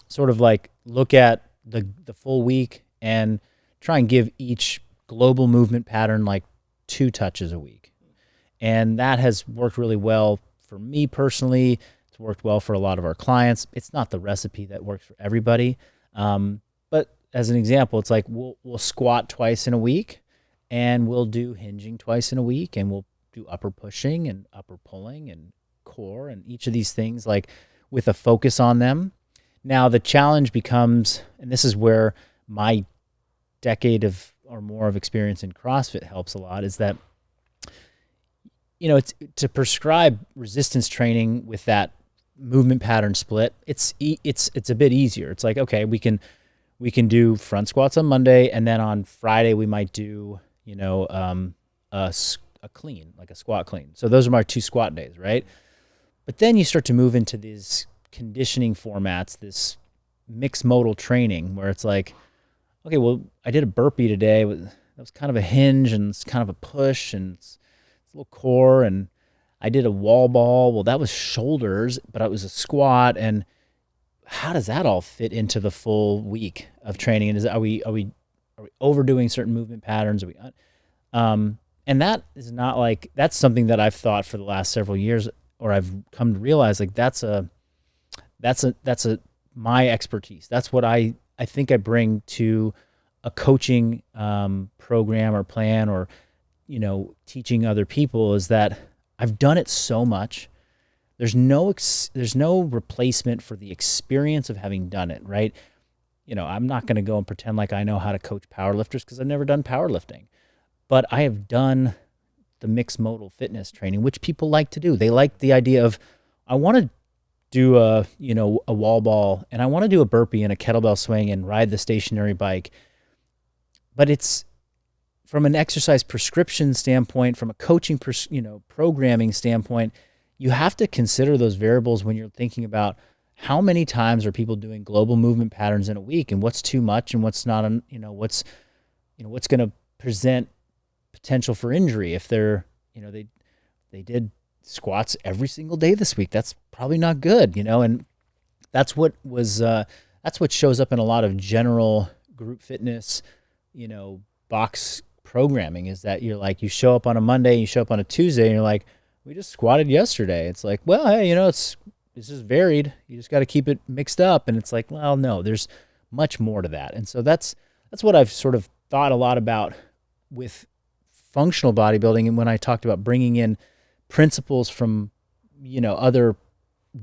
[SPEAKER 1] sort of like look at the full week and try and give each global movement pattern like 2 touches a week. And that has worked really well for me personally. It's worked well for a lot of our clients. It's not the recipe that works for everybody, but as an example, it's like we'll squat twice in a week, and we'll do hinging twice in a week, and we'll do upper pushing and upper pulling and core, and each of these things like with a focus on them. Now the challenge becomes, and this is where my decade or more of experience in CrossFit helps a lot, is that it's to prescribe resistance training with that movement pattern split. It's a bit easier. It's like, okay, we can do front squats on Monday, and then on Friday we might do a clean, like a squat clean. So those are my 2 squat days, right? But then you start to move into these conditioning formats, this mixed modal training where it's like, okay, well, I did a burpee today. That was kind of a hinge and it's kind of a push and it's a little core. And I did a wall ball. Well, that was shoulders, but it was a squat. And how does that all fit into the full week of training? And are we overdoing certain movement patterns? And that is not like, that's something that I've thought for the last several years, or I've come to realize like that's my expertise. That's what I think I bring to a coaching program or plan, or, teaching other people, is that I've done it so much. There's no replacement for the experience of having done it, right? I'm not going to go and pretend like I know how to coach powerlifters because I've never done powerlifting, but I have done the mixed modal fitness training, which people like to do. They like the idea of, I want to do a wall ball and I want to do a burpee and a kettlebell swing and ride the stationary bike. But it's from an exercise prescription standpoint, from a coaching, programming standpoint, you have to consider those variables when you're thinking about how many times are people doing global movement patterns in a week, and what's too much and what's not, what's going to present potential for injury. If they're, they did squats every single day this week, that's probably not good, and that's what shows up in a lot of general group fitness, box programming, is that you're like, you show up on a Monday, you show up on a Tuesday, and you're like, we just squatted yesterday. It's like, well, hey, it's just varied. You just got to keep it mixed up. And it's like, well, no, there's much more to that. And so that's what I've sort of thought a lot about with functional bodybuilding. And when I talked about bringing in principles from, other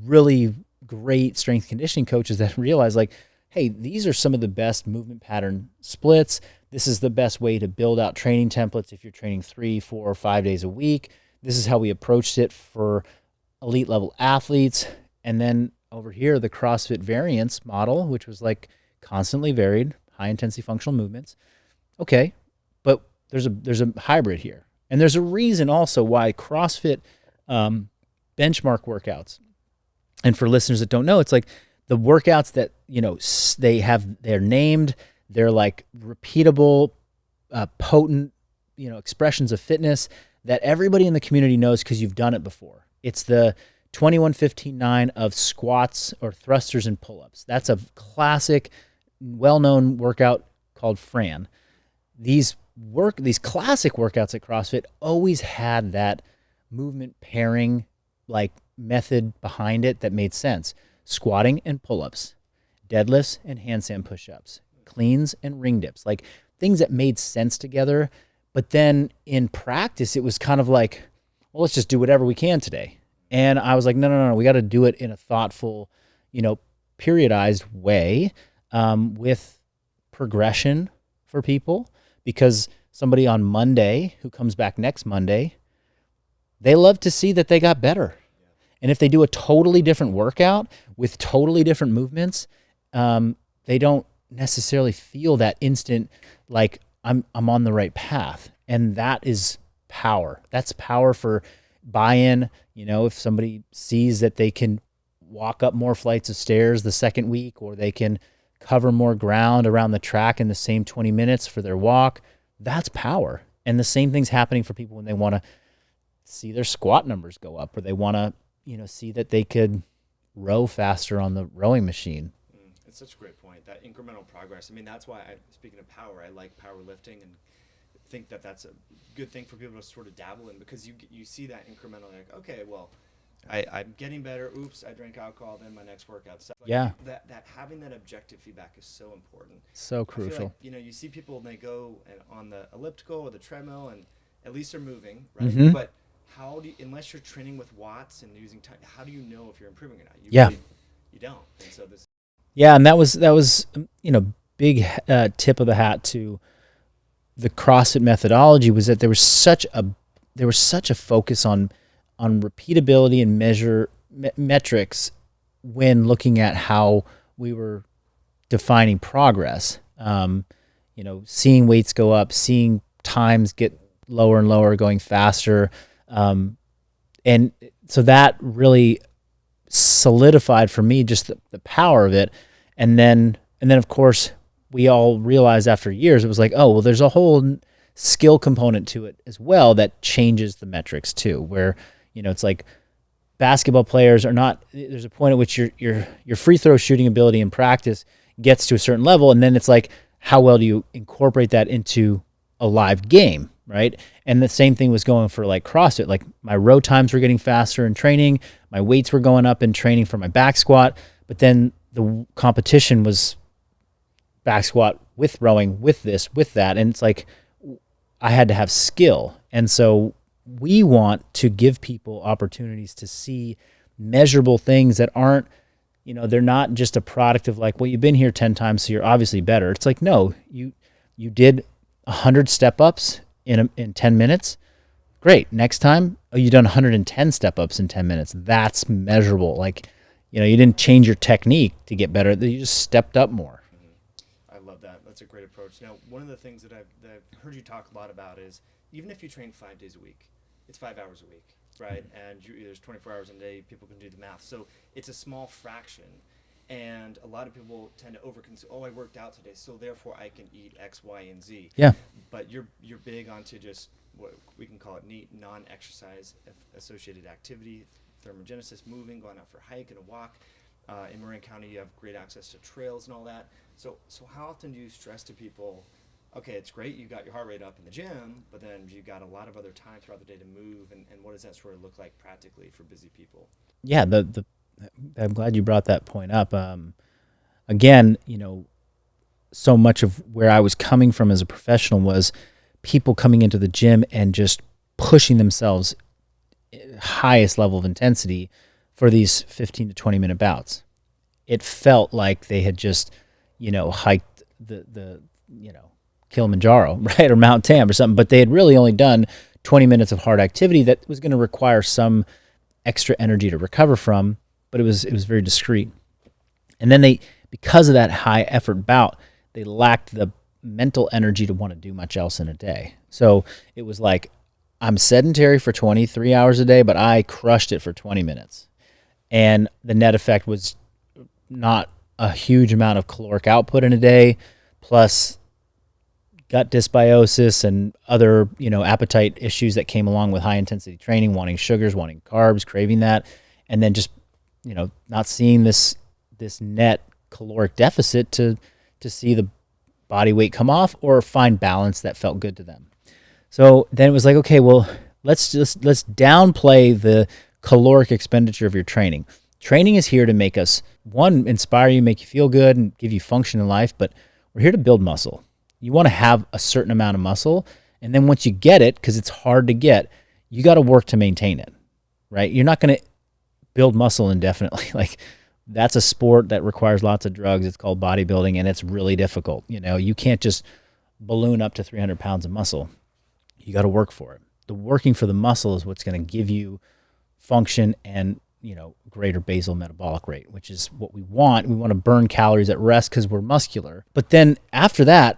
[SPEAKER 1] really great strength conditioning coaches that realize like, hey, these are some of the best movement pattern splits. This is the best way to build out training templates if you're training 3, 4, or 5 days a week. This is how we approached it for elite level athletes. And then over here, the CrossFit variance model, which was like constantly varied, high intensity functional movements. Okay, but there's a hybrid here. And there's a reason also why CrossFit benchmark workouts, and for listeners that don't know, it's like the workouts that, they're named, they're like repeatable, potent, expressions of fitness that everybody in the community knows because you've done it before. It's the 21-15-9 of squats or thrusters and pull-ups. That's a classic, well-known workout called Fran. These classic workouts at CrossFit always had that movement pairing like method behind it that made sense. Squatting and pull-ups, deadlifts and handstand push-ups, cleans and ring dips, like things that made sense together. But then in practice, it was kind of like, well, let's just do whatever we can today. And I was like, no, we got to do it in a thoughtful, periodized way, with progression for people, because somebody on Monday who comes back next Monday, they love to see that they got better. And if they do a totally different workout with totally different movements, they don't necessarily feel that instant, like I'm on the right path. And that is power. That's power for buy-in. If somebody sees that they can walk up more flights of stairs the second week, or they can cover more ground around the track in the same 20 minutes for their walk, that's power. And the same thing's happening for people when they want to see their squat numbers go up, or they want to, see that they could row faster on the rowing machine.
[SPEAKER 2] It's such a great point, that incremental progress. I mean, that's why, speaking of power, I like powerlifting and think that that's a good thing for people to sort of dabble in, because you see that incremental, like, okay, well, I'm getting better. Oops, I drank alcohol. Then my next workout. Stuff like
[SPEAKER 1] yeah.
[SPEAKER 2] That having that objective feedback is so important.
[SPEAKER 1] So crucial.
[SPEAKER 2] I feel like, you see people and they go on the elliptical or the treadmill, and at least they're moving, right?
[SPEAKER 1] Mm-hmm.
[SPEAKER 2] But unless you're training with watts and using time, how do you know if you're improving or not? You don't. And so this.
[SPEAKER 1] Yeah, and that was big tip of the hat to the CrossFit methodology, was that there was such a focus on repeatability and metrics when looking at how we were defining progress. Seeing weights go up, seeing times get lower and lower, going faster. And so that really solidified for me just the power of it. And then of course we all realized after years, it was like, oh, well, there's a whole skill component to it as well that changes the metrics too, where, it's like basketball players are not, there's a point at which your free throw shooting ability in practice gets to a certain level. And then it's like, how well do you incorporate that into a live game, right? And the same thing was going for like CrossFit. Like my row times were getting faster in training, my weights were going up in training for my back squat, but then the competition was back squat with rowing, with this, with that. And it's like, I had to have skill. And so we want to give people opportunities to see measurable things that aren't, they're not just a product of like, well, you've been here 10 times, so you're obviously better. It's like, no, you did 100 step-ups in 10 minutes. Great. Next time, you've done 110 step-ups in 10 minutes. That's measurable. Like, you didn't change your technique to get better. You just stepped up more.
[SPEAKER 2] I love that. That's a great approach. Now, one of the things that I've heard you talk a lot about is even if you train 5 days a week, it's 5 hours a week, right? And there's 24 hours in a day. People can do the math. So it's a small fraction. And a lot of people tend to overconsume. Oh, I worked out today, so therefore I can eat X, Y, and Z.
[SPEAKER 1] Yeah.
[SPEAKER 2] But you're big onto just what we can call it neat, non-exercise associated activity, thermogenesis, moving, going out for a hike and a walk. In Marin County, you have great access to trails and all that. So how often do you stress to people, okay, it's great you got your heart rate up in the gym, but then you got a lot of other time throughout the day to move, and what does that sort of look like practically for busy people?
[SPEAKER 1] Yeah, I'm glad you brought that point up. Again, so much of where I was coming from as a professional was people coming into the gym and just pushing themselves highest level of intensity for these 15 to 20 minute bouts. It felt like they had just, hiked the Kilimanjaro, right? Or Mount Tam or something, but they had really only done 20 minutes of hard activity that was going to require some extra energy to recover from, but it was very discreet. And then because of that high effort bout, they lacked the mental energy to want to do much else in a day. So it was like, I'm sedentary for 23 hours a day, but I crushed it for 20 minutes. And the net effect was not a huge amount of caloric output in a day, plus gut dysbiosis and other, appetite issues that came along with high intensity training, wanting sugars, wanting carbs, craving that, and then just, not seeing this net caloric deficit to see the body weight come off or find balance that felt good to them. So then it was like, okay, well, let's downplay the caloric expenditure of your training. Training is here to make us, one, inspire you, make you feel good, and give you function in life, but we're here to build muscle. You want to have a certain amount of muscle, and then once you get it, because it's hard to get, you got to work to maintain it, right? You're not going to build muscle indefinitely. Like, that's a sport that requires lots of drugs. It's called bodybuilding, and it's really difficult. You can't just balloon up to 300 pounds of muscle. You got to work for it. The working for the muscle is what's going to give you function and, greater basal metabolic rate, which is what we want. We want to burn calories at rest because we're muscular. But then after that,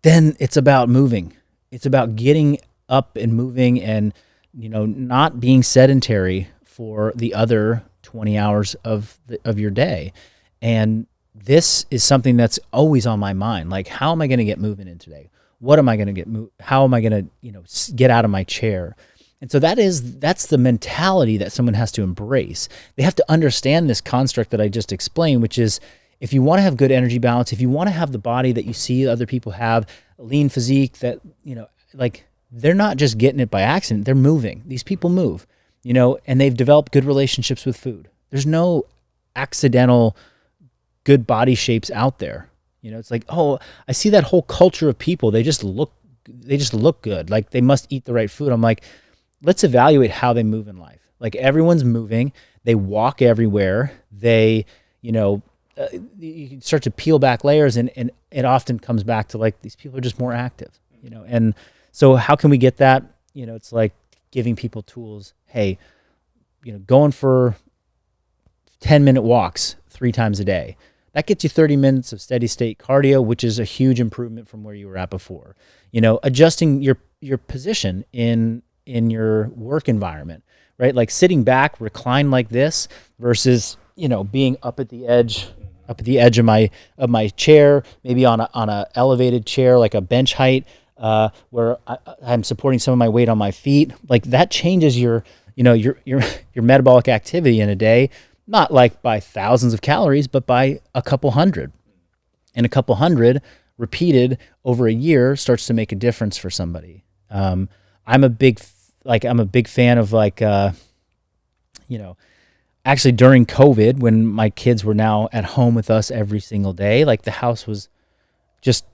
[SPEAKER 1] then it's about moving. It's about getting up and moving and, not being sedentary for the other 20 hours of your day. And this is something that's always on my mind. Like, how am I going to get moving in today? What am I going to how am I going to, get out of my chair? And so that's the mentality that someone has to embrace. They have to understand this construct that I just explained, which is, if you want to have good energy balance, if you want to have the body that you see other people have, a lean physique that, like, they're not just getting it by accident, they're moving. These people move, and they've developed good relationships with food. There's no accidental good body shapes out there. It's like, oh, I see that whole culture of people. They just look good. Like, they must eat the right food. I'm like, let's evaluate how they move in life. Like, everyone's moving. They walk everywhere. They, you start to peel back layers, and it often comes back to, like, these people are just more active, and so how can we get that? It's like giving people tools. Hey, going for 10-minute walks 3 times a day. That gets you 30 minutes of steady state cardio, which is a huge improvement from where you were at before. Adjusting your your position in your work environment, right? Like sitting back, reclined like this versus, being up at the edge of my chair, maybe on a elevated chair, like a bench height, where I'm supporting some of my weight on my feet. Like that changes your metabolic activity in a day, not like by thousands of calories, but by a couple hundred. And a couple hundred repeated over a year starts to make a difference for somebody. I'm a big fan of actually during COVID, when my kids were now at home with us every single day, like the house was just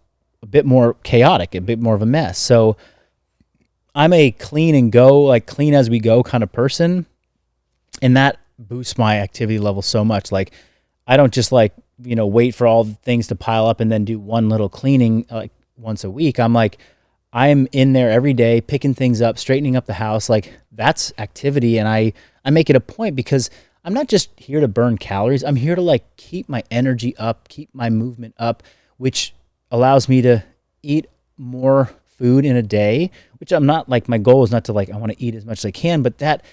[SPEAKER 1] a bit more chaotic, a bit more of a mess. So I'm a clean and go, like clean as we go kind of person. And that boosts my activity level so much. Like I don't just wait for all the things to pile up and then do one little cleaning like once a week. I'm in there every day, picking things up, straightening up the house. Like that's activity. And I make it a point because I'm not just here to burn calories. I'm here to keep my energy up, keep my movement up, which allows me to eat more food in a day, which I'm not my goal is not to I want to eat as much as I can, but that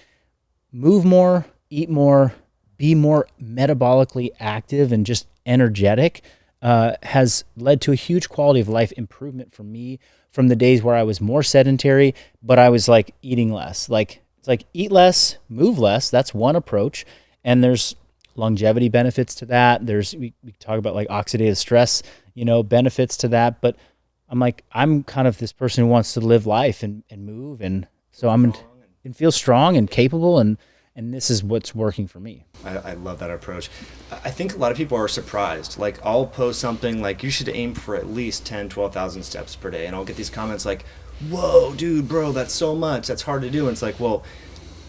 [SPEAKER 1] move more, eat more, be more metabolically active and just energetic has led to a huge quality of life improvement for me from the days where I was more sedentary, but I was eating less. It's eat less, move less. That's one approach. And there's longevity benefits to that. We talk about oxidative stress, benefits to that. But I'm kind of this person who wants to live life and move. And so and feel strong and capable. And this is what's working for me.
[SPEAKER 2] I love that approach. I think a lot of people are surprised. I'll post something you should aim for at least 10, 12,000 steps per day. And I'll get these comments whoa, dude, bro, that's so much. That's hard to do. And it's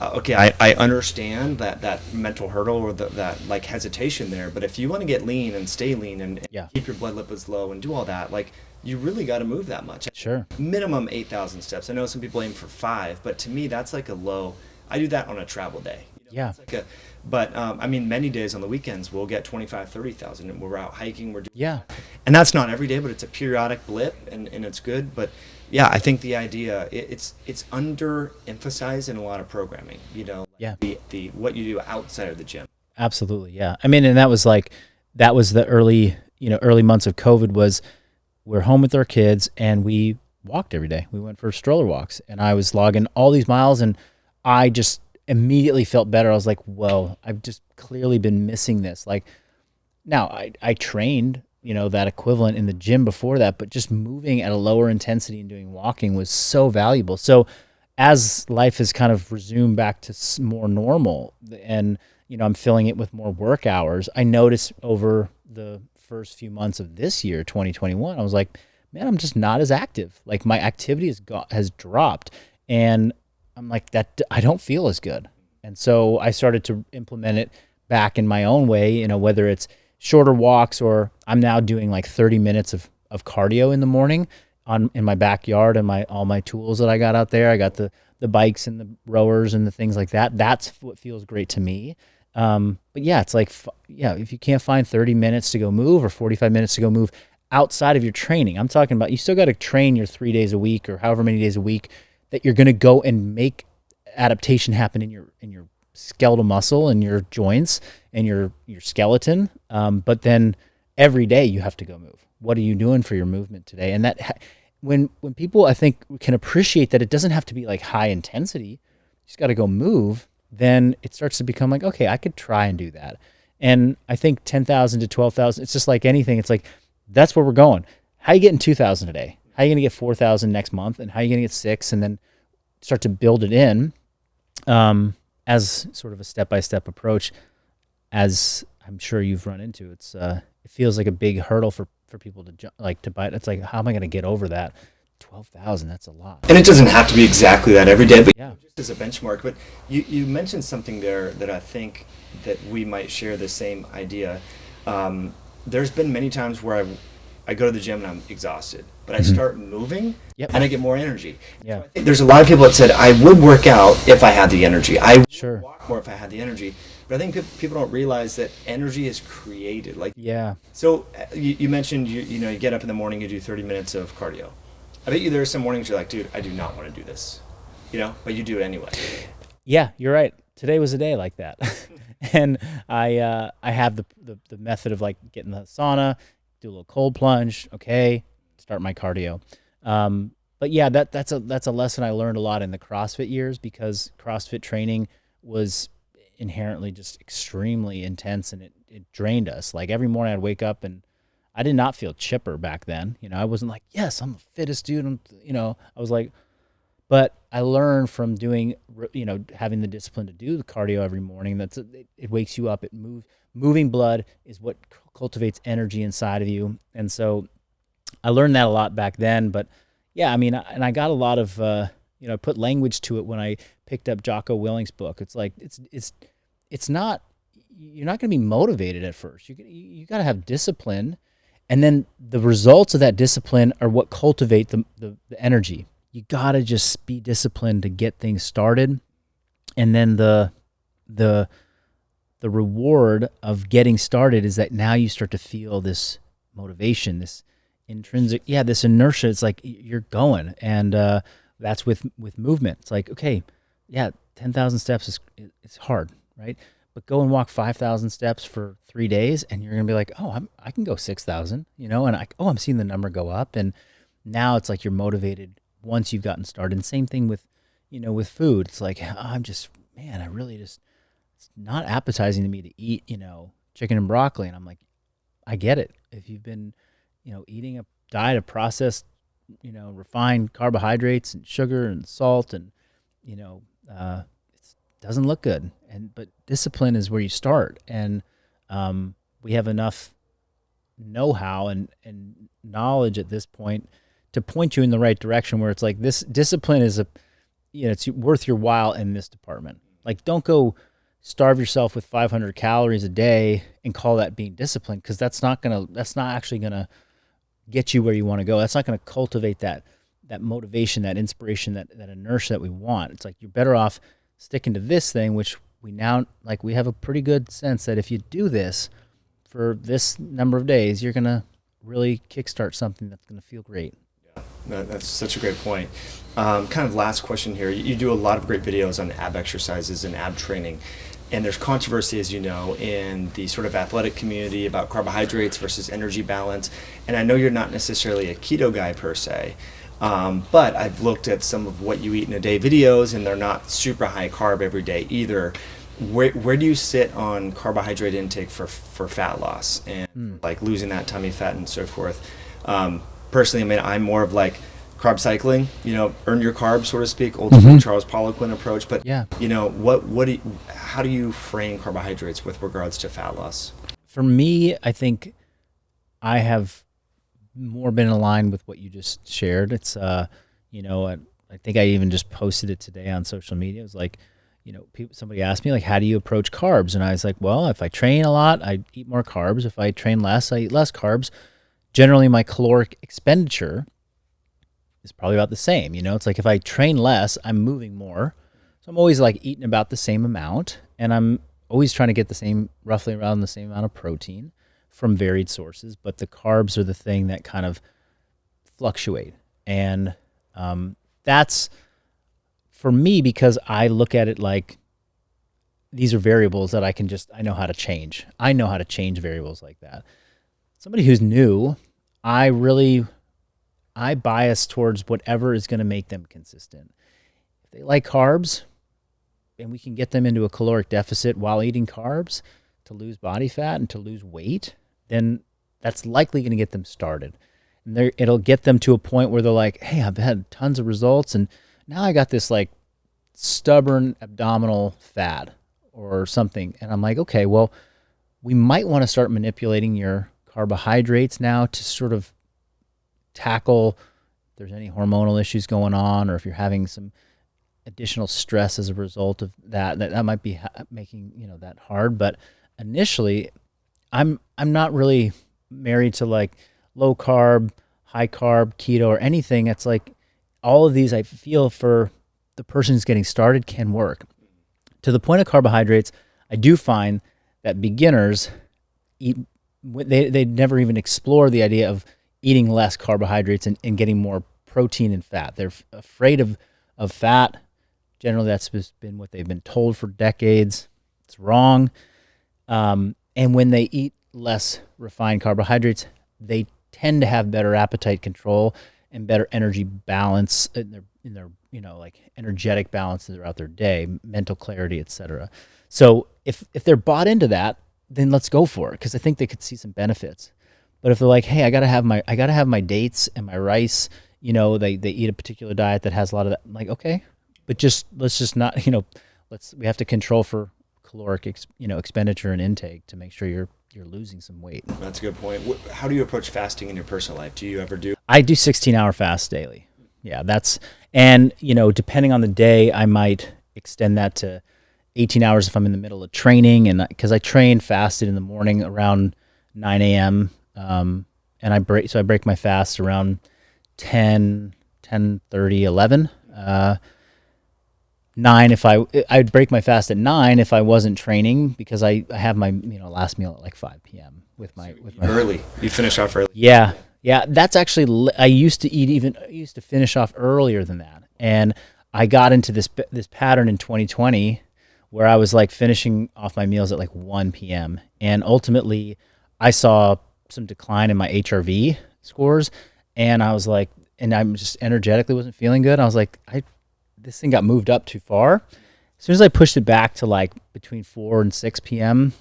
[SPEAKER 2] okay, I understand that mental hurdle or that hesitation there. But if you want to get lean and stay lean and keep your blood lipids low and do all that, you really got to move that much.
[SPEAKER 1] Sure.
[SPEAKER 2] Minimum 8,000 steps. I know some people aim for 5, but to me, that's a low. I do that on a travel day.
[SPEAKER 1] Yeah.
[SPEAKER 2] But many days on the weekends we'll get 25, 30,000 and we're out hiking. We're doing and that's not every day, but it's a periodic blip and it's good. But yeah, I think the idea it's underemphasized in a lot of programming. The what you do outside of the gym.
[SPEAKER 1] Absolutely, yeah. And that was the early months of COVID was we're home with our kids and we walked every day. We went for stroller walks and I was logging all these miles and I just immediately felt better. I was like, whoa, I've just clearly been missing this. Now I trained, that equivalent in the gym before that, but just moving at a lower intensity and doing walking was so valuable. So as life has kind of resumed back to more normal and, I'm filling it with more work hours, I noticed over the first few months of this year, 2021, I was like, man, I'm just not as active. My activity has dropped and I'm that I don't feel as good. And so I started to implement it back in my own way, whether it's shorter walks or I'm now doing 30 minutes of cardio in the morning in my backyard and all my tools that I got out there. I got the bikes and the rowers and the things like that. That's what feels great to me. But yeah, it's if you can't find 30 minutes to go move or 45 minutes to go move outside of your training, I'm talking about you still got to train your 3 days a week or however many days a week that you're going to go and make adaptation happen in your skeletal muscle and your joints and your skeleton. But then every day you have to go move. What are you doing for your movement today? And that when people, I think, can appreciate that it doesn't have to be high intensity, you just got to go move, then it starts to become okay, I could try and do that. And I think 10,000 to 12,000, it's just like anything. It's that's where we're going. How are you getting 2,000 a day? How are you going to get 4,000 next month? And how are you going to get 6? And then start to build it in as sort of a step-by-step approach, as I'm sure you've run into. It feels like a big hurdle for people to bite. It's how am I going to get over that? 12,000, that's a lot.
[SPEAKER 2] And it doesn't have to be exactly that every day, but just as a benchmark. But you mentioned something there that I think that we might share the same idea. There's been many times where I go to the gym and I'm exhausted, but I start moving and I get more energy.
[SPEAKER 1] Yeah.
[SPEAKER 2] So I think there's a lot of people that said I would work out if I had the energy. I would walk more if I had the energy. But I think people don't realize that energy is created.
[SPEAKER 1] Yeah.
[SPEAKER 2] So you mentioned you get up in the morning, you do 30 minutes of cardio. I bet you there are some mornings you're like, dude, I do not want to do this, but you do it anyway.
[SPEAKER 1] Yeah, you're right. Today was a day like that. And I have the method of like getting the sauna, do a little cold plunge, okay, start my cardio. But yeah, that's a lesson I learned a lot in the CrossFit years, because CrossFit training was inherently just extremely intense, and it drained us. Like every morning I'd wake up and I did not feel chipper back then. I wasn't like, yes, I'm the fittest dude. I was like, but I learned from doing, having the discipline to do the cardio every morning. It wakes you up. Moving blood is what cultivates energy inside of you. And so I learned that a lot back then. But yeah, I mean, and I got a lot of, I put language to it when I picked up Jocko Willink's book. It's like, it's not, you're not going to be motivated at first. You got to have discipline. And then the results of that discipline are what cultivate the energy. You got to just be disciplined to get things started. And then the reward of getting started is that now you start to feel this motivation, this intrinsic, this inertia. It's like you're going. And that's with movement. It's like, okay, 10,000 steps it's hard, right? But go and walk 5,000 steps for 3 days, and you're going to be like, oh, I can go 6,000, and I'm seeing the number go up. And now it's like you're motivated once you've gotten started. And same thing with, with food. It's like, I really just, it's not appetizing to me to eat, chicken and broccoli. And I'm like, I get it. If you've been, eating a diet of processed, refined carbohydrates and sugar and salt, and, doesn't look good. But discipline is where you start. And we have enough know-how and knowledge at this point to point you in the right direction, where it's like, this discipline is it's worth your while in this department. Like, don't go starve yourself with 500 calories a day and call that being disciplined, because that's not actually gonna get you where you want to go. That's not going to cultivate that motivation, that inspiration, that inertia that we want. It's like, you're better off sticking to this thing, which we have a pretty good sense that if you do this for this number of days, you're going to really kickstart something that's going to feel great.
[SPEAKER 2] Yeah, that's such a great point. Kind of last question here. You do a lot of great videos on ab exercises and ab training. And there's controversy, as you know, in the sort of athletic community about carbohydrates versus energy balance. And I know you're not necessarily a keto guy per se, but I've looked at some of what you eat in a day videos, and they're not super high carb every day either. Where do you sit on carbohydrate intake for fat loss and like losing that tummy fat and so forth? Personally, I mean, I'm more of like carb cycling, earn your carbs, so to speak, ultimately Charles Poliquin approach. But how do you frame carbohydrates with regards to fat loss?
[SPEAKER 1] For me, I think I have more been aligned with what you just shared. It's, I think I even just posted it today on social media. It was like, somebody asked me, like, how do you approach carbs? And I was like, well, if I train a lot, I eat more carbs. If I train less, I eat less carbs. Generally, my caloric expenditure is probably about the same. It's like, if I train less, I'm moving more. So I'm always like eating about the same amount, and I'm always trying to get roughly around the same amount of protein from varied sources. But the carbs are the thing that kind of fluctuate. And that's for me, because I look at it like these are variables that I know how to change. I know how to change variables like that. Somebody who's new, I bias towards whatever is going to make them consistent. If they like carbs and we can get them into a caloric deficit while eating carbs to lose body fat and to lose weight, then that's likely going to get them started. And it'll get them to a point where they're like, hey, I've had tons of results, and now I got this like stubborn abdominal fat or something. And I'm like, okay, well, we might want to start manipulating your carbohydrates now to sort of tackle if there's any hormonal issues going on, or if you're having some additional stress as a result of that might be making that hard. But initially, I'm not really married to like low carb, high carb, keto, or anything. It's like all of these, I feel, for the person who's getting started can work. To the point of carbohydrates, I do find that beginners they never even explore the idea of eating less carbohydrates and getting more protein and fat. They're afraid of fat. Generally, that's just been what they've been told for decades. It's wrong. And when they eat less refined carbohydrates, they tend to have better appetite control and better energy balance in their like energetic balance throughout their day, mental clarity, etc. So if they're bought into that, then let's go for it, because I think they could see some benefits. But if they're like, hey, I gotta have my dates and my rice, they eat a particular diet that has a lot of that. I'm like, okay, but let's just not, we have to control for caloric expenditure and intake to make sure you're losing some weight.
[SPEAKER 2] That's a good point. How do you approach fasting in your personal life? Do you ever do?
[SPEAKER 1] I do 16-hour fasts daily. Yeah, and depending on the day, I might extend that to 18 hours if I'm in the middle of training, and because I train fasted in the morning around 9 a.m. And I break my fast around 10, 10:30, 11. 9 if I'd break my fast at 9 if I wasn't training, because I have my last meal at like 5 p.m. with my
[SPEAKER 2] early. You finish off early.
[SPEAKER 1] Yeah. That's actually, I used to finish off earlier than that, and I got into this pattern in 2020 where I was like finishing off my meals at like 1 p.m. and ultimately I saw some decline in my HRV scores, and I was like, and I'm just energetically wasn't feeling good. I was like, this thing got moved up too far. As soon as I pushed it back to like between 4 and 6 p.m.,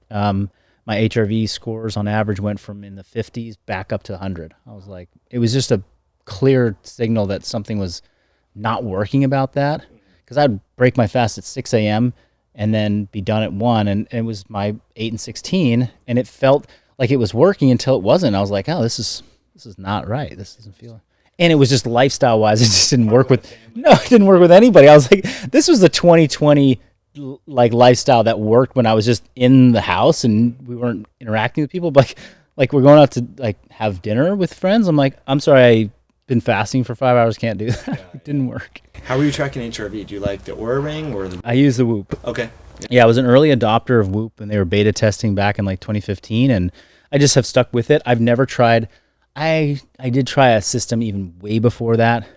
[SPEAKER 1] my HRV scores on average went from in the 50s back up to 100. I was like, it was just a clear signal that something was not working about that, because I'd break my fast at 6 a.m. and then be done at 1, and it was my 8 and 16, and it felt like it was working until it wasn't. I was like, oh, this is not right. This doesn't feel. And it was just lifestyle wise, it just didn't work with. No, it didn't work with anybody. I was like, this was the 2020 like lifestyle that worked when I was just in the house and we weren't interacting with people. But like we're going out to like have dinner with friends. I'm like, I'm sorry, I've been fasting for 5 hours, can't do that. It didn't work.
[SPEAKER 2] How are you tracking HRV? Do you like the Oura Ring or the?
[SPEAKER 1] I use the Whoop.
[SPEAKER 2] Okay.
[SPEAKER 1] Yeah, I was an early adopter of Whoop, and they were beta testing back in like 2015, and I just have stuck with it. I've never tried. I did try a system even way before that,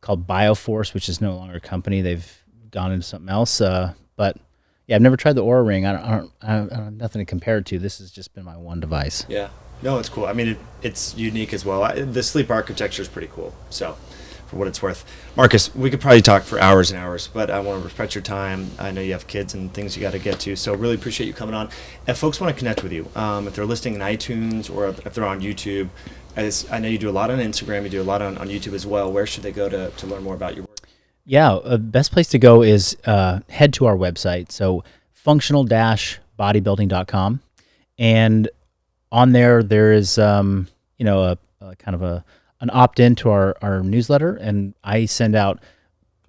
[SPEAKER 1] called Bioforce, which is no longer a company. They've gone into something else. But yeah, I've never tried the Oura Ring. I don't nothing to compare it to. This has just been my one device.
[SPEAKER 2] Yeah. No, it's cool. I mean, it's unique as well. The sleep architecture is pretty cool. So, for what it's worth, Marcus, we could probably talk for hours and hours, but I want to respect your time. I know you have kids and things you got to get to, so really appreciate you coming on. If folks want to connect with you, if they're listening in iTunes or if they're on YouTube, as I know you do a lot on Instagram, you do a lot on YouTube as well. Where should they go to learn more about your work?
[SPEAKER 1] Yeah, best place to go is head to our website, so functional-bodybuilding.com, and on there is a kind of an opt-in to our newsletter, and I send out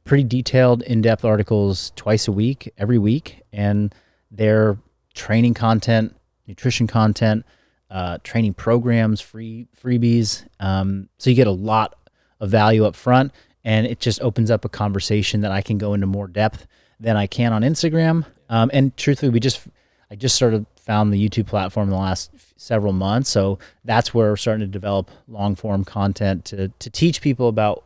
[SPEAKER 1] pretty detailed, in-depth articles twice a week, every week, and they're training content, nutrition content, training programs, freebies. So you get a lot of value up front, and it just opens up a conversation that I can go into more depth than I can on Instagram. And truthfully, I just sort of found the YouTube platform in the last several months, so that's where we're starting to develop long-form content to teach people about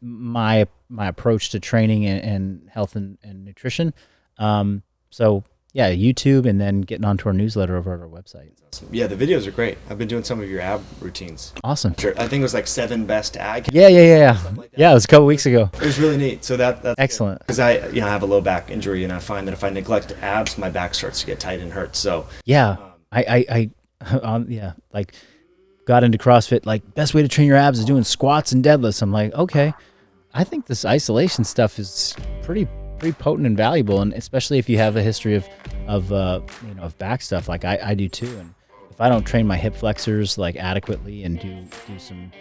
[SPEAKER 1] my approach to training and health and nutrition. So yeah, YouTube, and then getting onto our newsletter over at our website.
[SPEAKER 2] Awesome. Yeah, the videos are great. I've been doing some of your ab routines.
[SPEAKER 1] Awesome.
[SPEAKER 2] I think it was like 7 best ab.
[SPEAKER 1] Yeah. Like yeah, it was a couple weeks ago.
[SPEAKER 2] It was really neat. So that's
[SPEAKER 1] excellent.
[SPEAKER 2] Because I have a low back injury, and I find that if I neglect abs, my back starts to get tight and hurt. So
[SPEAKER 1] yeah, I like got into CrossFit. Like, best way to train your abs is doing squats and deadlifts. I'm like, okay, I think this isolation stuff is pretty potent and valuable, and especially if you have a history of back stuff like I do too. And if I don't train my hip flexors like adequately and do some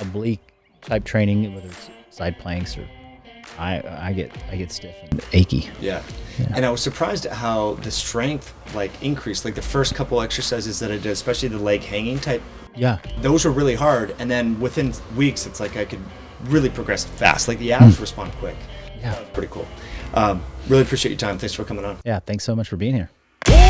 [SPEAKER 1] oblique type training, whether it's side planks or I get stiff and achy.
[SPEAKER 2] Yeah. And I was surprised at how the strength like increased. Like the first couple exercises that I did, especially the leg hanging type.
[SPEAKER 1] Yeah.
[SPEAKER 2] Those were really hard, and then within weeks, it's like I could really progress fast. Like the abs respond quick.
[SPEAKER 1] Yeah.
[SPEAKER 2] That was pretty cool. Really appreciate your time. Thanks for coming on.
[SPEAKER 1] Yeah. Thanks so much for being here.